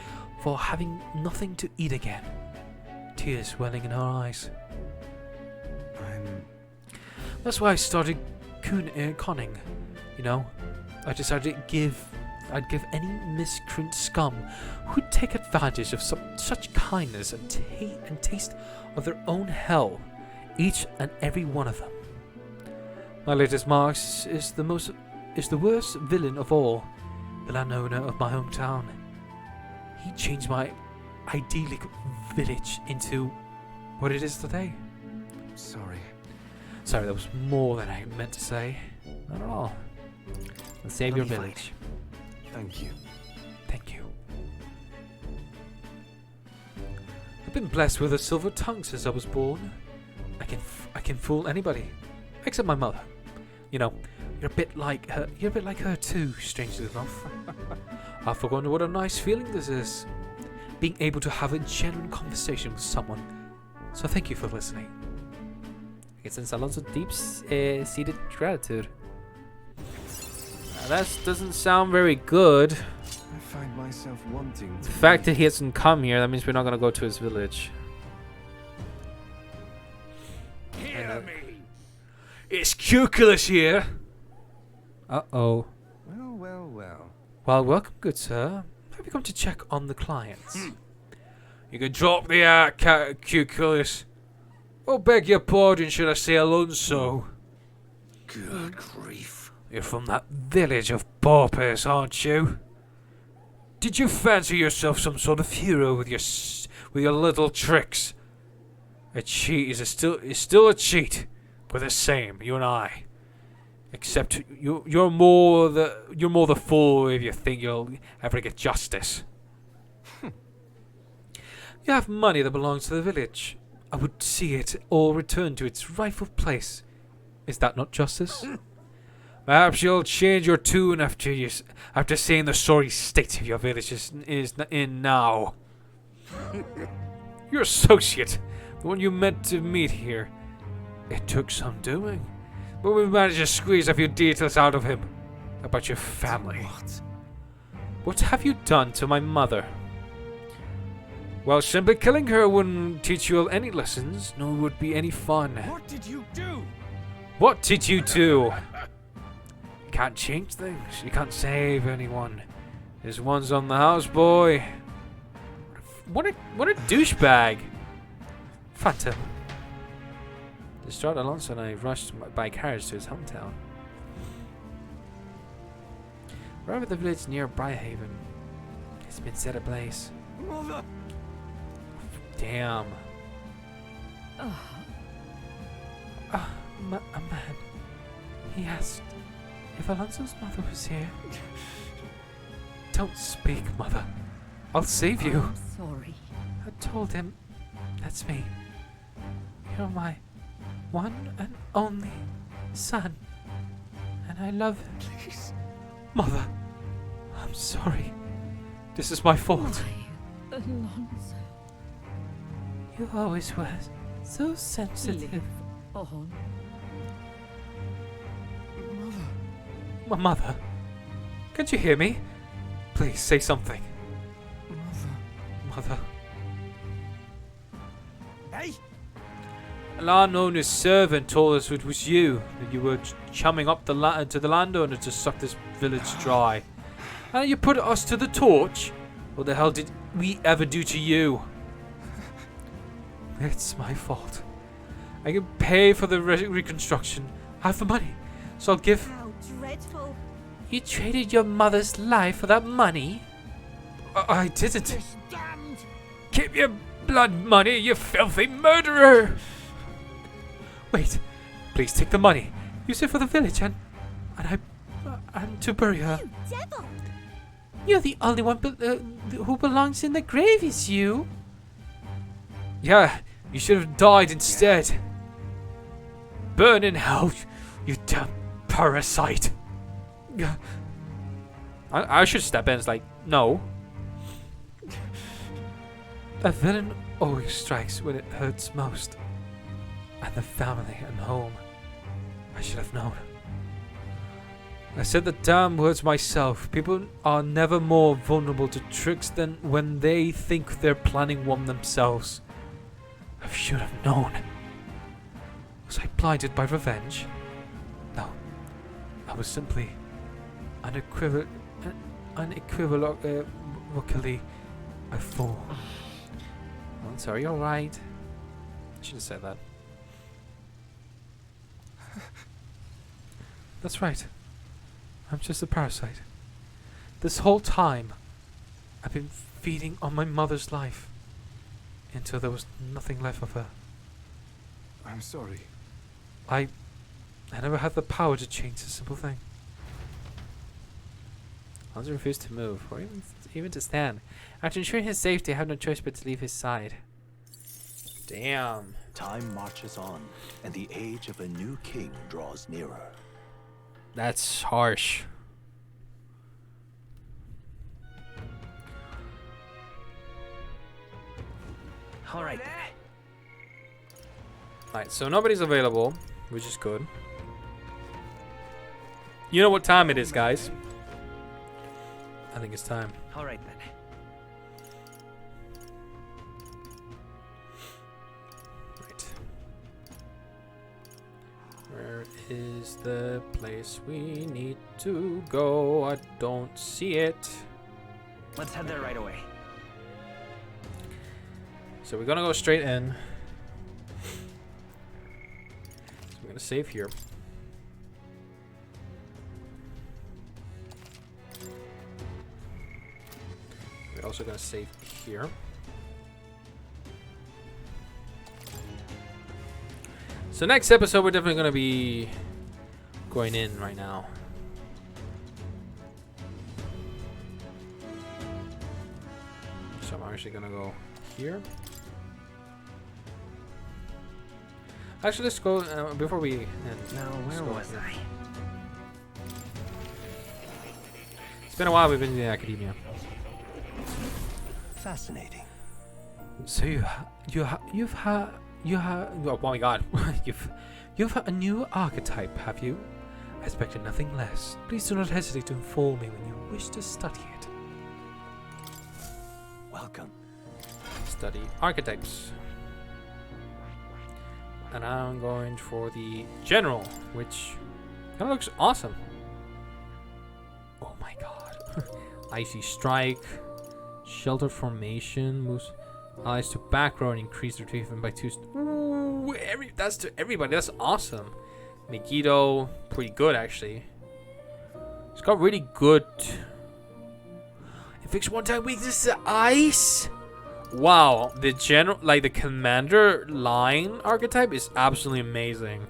for having nothing to eat again. Tears welling in her eyes. That's why I started conning. You know, I decided I'd give any miscreant scum who'd take advantage of such kindness and taste of their own hell, each and every one of them. My latest marks is the worst villain of all, the landowner of my hometown. He changed my idyllic village into what it is today. Sorry, that was more than I meant to say. Not at all. Let's save your village. Thank you. Thank you. I've been blessed with a silver tongue since I was born. I can fool anybody, except my mother. You know, you're a bit like her. You're a bit like her too, strangely enough. I've forgotten what a nice feeling this is, being able to have a genuine conversation with someone. So thank you for listening. It's in salons of deep-seated gratitude. That doesn't sound very good. I find myself wanting to. The fact that he hasn't come here, that means we're not gonna go to his village. Hear me! It's Cuculus here! Uh-oh. Well. Well, welcome, good sir. Have you come to check on the clients? You can drop the art, Cuculus. Oh, beg your pardon, should I say Alonso? Good grief. You're from that village of paupers, aren't you? Did you fancy yourself some sort of hero with your little tricks? A cheat is still a cheat. We're the same, you and I. Except you're more the fool if you think you'll ever get justice. You have money that belongs to the village. I would see it all return to its rightful place. Is that not justice? Perhaps you'll change your tune after seeing the sorry state of your village is in now. Your associate, the one you meant to meet here. It took some doing, but we managed to squeeze a few details out of him about your family. What have you done to my mother? Well, simply killing her wouldn't teach you any lessons, nor would be any fun. What did you do? What did you do? You can't change things. You can't save anyone. This one's on the house, boy. What a douchebag. Phantom. Distraught, Alonso and I rushed by carriage to his hometown. Arrived at the village near Briarhaven. It's been set ablaze. Mother! Damn. A man. He asked if Alonso's mother was here. Don't speak, Mother. I'll save you. I'm sorry. I told him, that's me. You're my one and only son. And I love him. Please. Mother, I'm sorry. This is my fault. Why, Alonso? You always were so sensitive. Live on. Mother. My mother, can't you hear me? Please say something. Mother. Hey! An unknown servant told us it was you, that you were chumming up to the landowner to suck this village dry. And you put us to the torch? What the hell did we ever do to you? It's my fault. I can pay for the reconstruction. I have the money, so I'll give... How dreadful. You traded your mother's life for that money? I didn't. This damned! Keep your blood money, you filthy murderer! Wait, please take the money. Use it for the village and to bury her. You devil. You're the only one who belongs in the grave, is you? Yeah, you should have died instead. Burn in hell, you damn parasite. I should step in. It's like, no. A villain always strikes when it hurts most. And the family and home. I should have known. I said the damn words myself. People are never more vulnerable to tricks than when they think they're planning one themselves. I should have known. Was I blinded by revenge? No. I was simply unequivocally a fool. I'm sorry, you're right. I should have said that. That's right. I'm just a parasite. This whole time, I've been feeding on my mother's life until there was nothing left of her. I'm sorry. I never had the power to change a simple thing. Hans refused to move, or even to stand. After ensuring his safety, I have no choice but to leave his side. Damn. Time marches on, and the age of a new king draws nearer. That's harsh. Alright. Alright, so nobody's available, which is good. You know what time it is, guys. I think it's time. Alright then. Right. Where is the place we need to go? I don't see it. Let's head there right away. So we're gonna go straight in. So we're gonna save here. We're also gonna save here. So next episode we're definitely gonna be going in right now. So I'm actually gonna go here. Actually, let's go before we end. Now, where was I? It's been a while we've been in the academia. Fascinating. So you've had Oh my god. you've had a new archetype, have you? I expected nothing less. Please do not hesitate to inform me when you wish to study it. Welcome. Study archetypes. And I'm going for the general, which kind of looks awesome. Oh my god. Icy strike, shelter formation, moves. Allies to back row and increase their defense by 2. Ooh, that's to everybody. That's awesome. Megiddo, pretty good actually. It's got really good. It fixed one-time weakness to ice. Wow, the general, like the commander line archetype is absolutely amazing.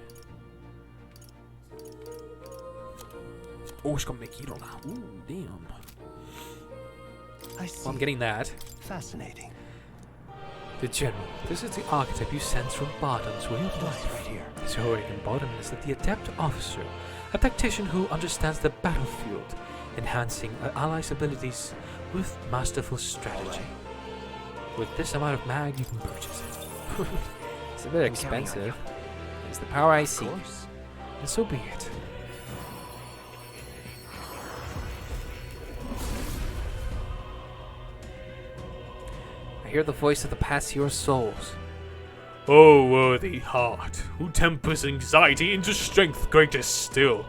Oh, it's got Megiddo now. Ooh, damn. I see. Well, I'm getting that. Fascinating. The general. This is the archetype you sense from Barton's way of life. Right here. His heroic embodiment is the adept officer, a tactician who understands the battlefield, enhancing an ally's abilities with masterful strategy. With this amount of mag, you can purchase it. It's a bit expensive. It's the power I see, and so be it. I hear the voice of the past your souls. O worthy heart, who tempers anxiety into strength greater still.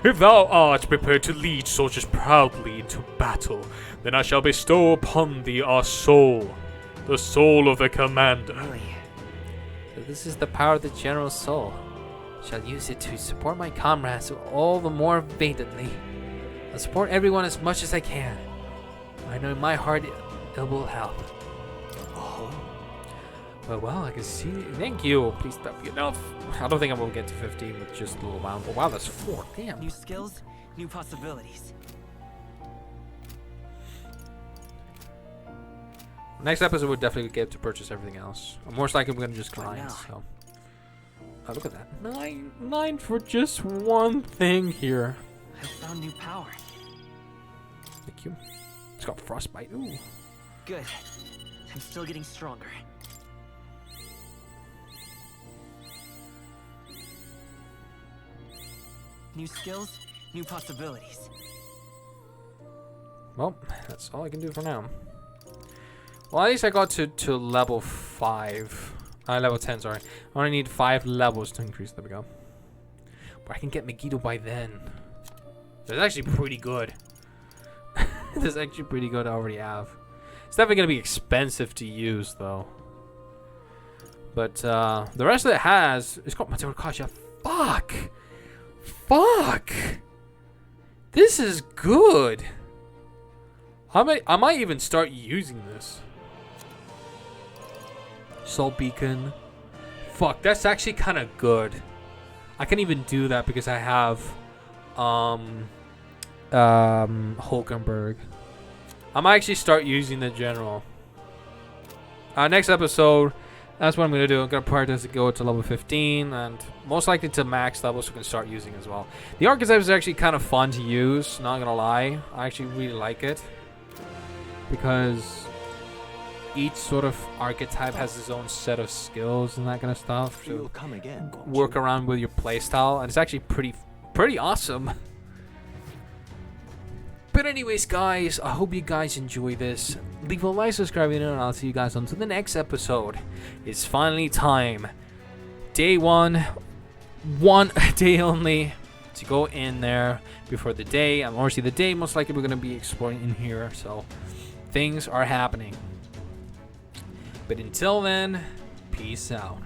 If thou art prepared to lead soldiers proudly into battle, then I shall bestow upon thee our soul, the soul of the commander. Really? So this is the power of the general's soul. I shall use it to support my comrades all the more valiantly. I'll support everyone as much as I can. I know in my heart it will help. Well, I can see. Thank you. Please stop enough. I don't think I will get to 15 with just a little amount. Oh, wow, that's 4. Damn. New skills, new possibilities. Next episode, we'll definitely get to purchase everything else. Most likely, we're going to just grind. So. Oh, look at that. 9 for just one thing here. I found new power. Thank you. It's got frostbite. Ooh. Good. I'm still getting stronger. New skills, new possibilities. Well, that's all I can do for now. Well, at least I got to level 5. Level 10, sorry. I only need 5 levels to increase. There we go. But I can get Megiddo by then. That's actually pretty good. That's actually pretty good I already have. It's definitely going to be expensive to use, though. But the rest of it has... It's got Material Kasha. Fuck! Fuck! This is good. I might even start using this. Salt Beacon. Fuck, that's actually kind of good. I can even do that because I have Hulkenberg. I might actually start using the general. Next episode, that's what I'm going to do. I'm going to prioritize to go to level 15 and most likely to max level so we can start using as well. The archetype is actually kind of fun to use, not going to lie. I actually really like it because each sort of archetype has its own set of skills and that kind of stuff. So You'll come again, work around with your playstyle, and it's actually pretty awesome. But anyways, guys, I hope you guys enjoy this. Leave a like, subscribe, and I'll see you guys on to the next episode. It's finally time. Day one day only to go in there before the day. I'm obviously the day most likely we're going to be exploring in here, so things are happening. But until then, peace out.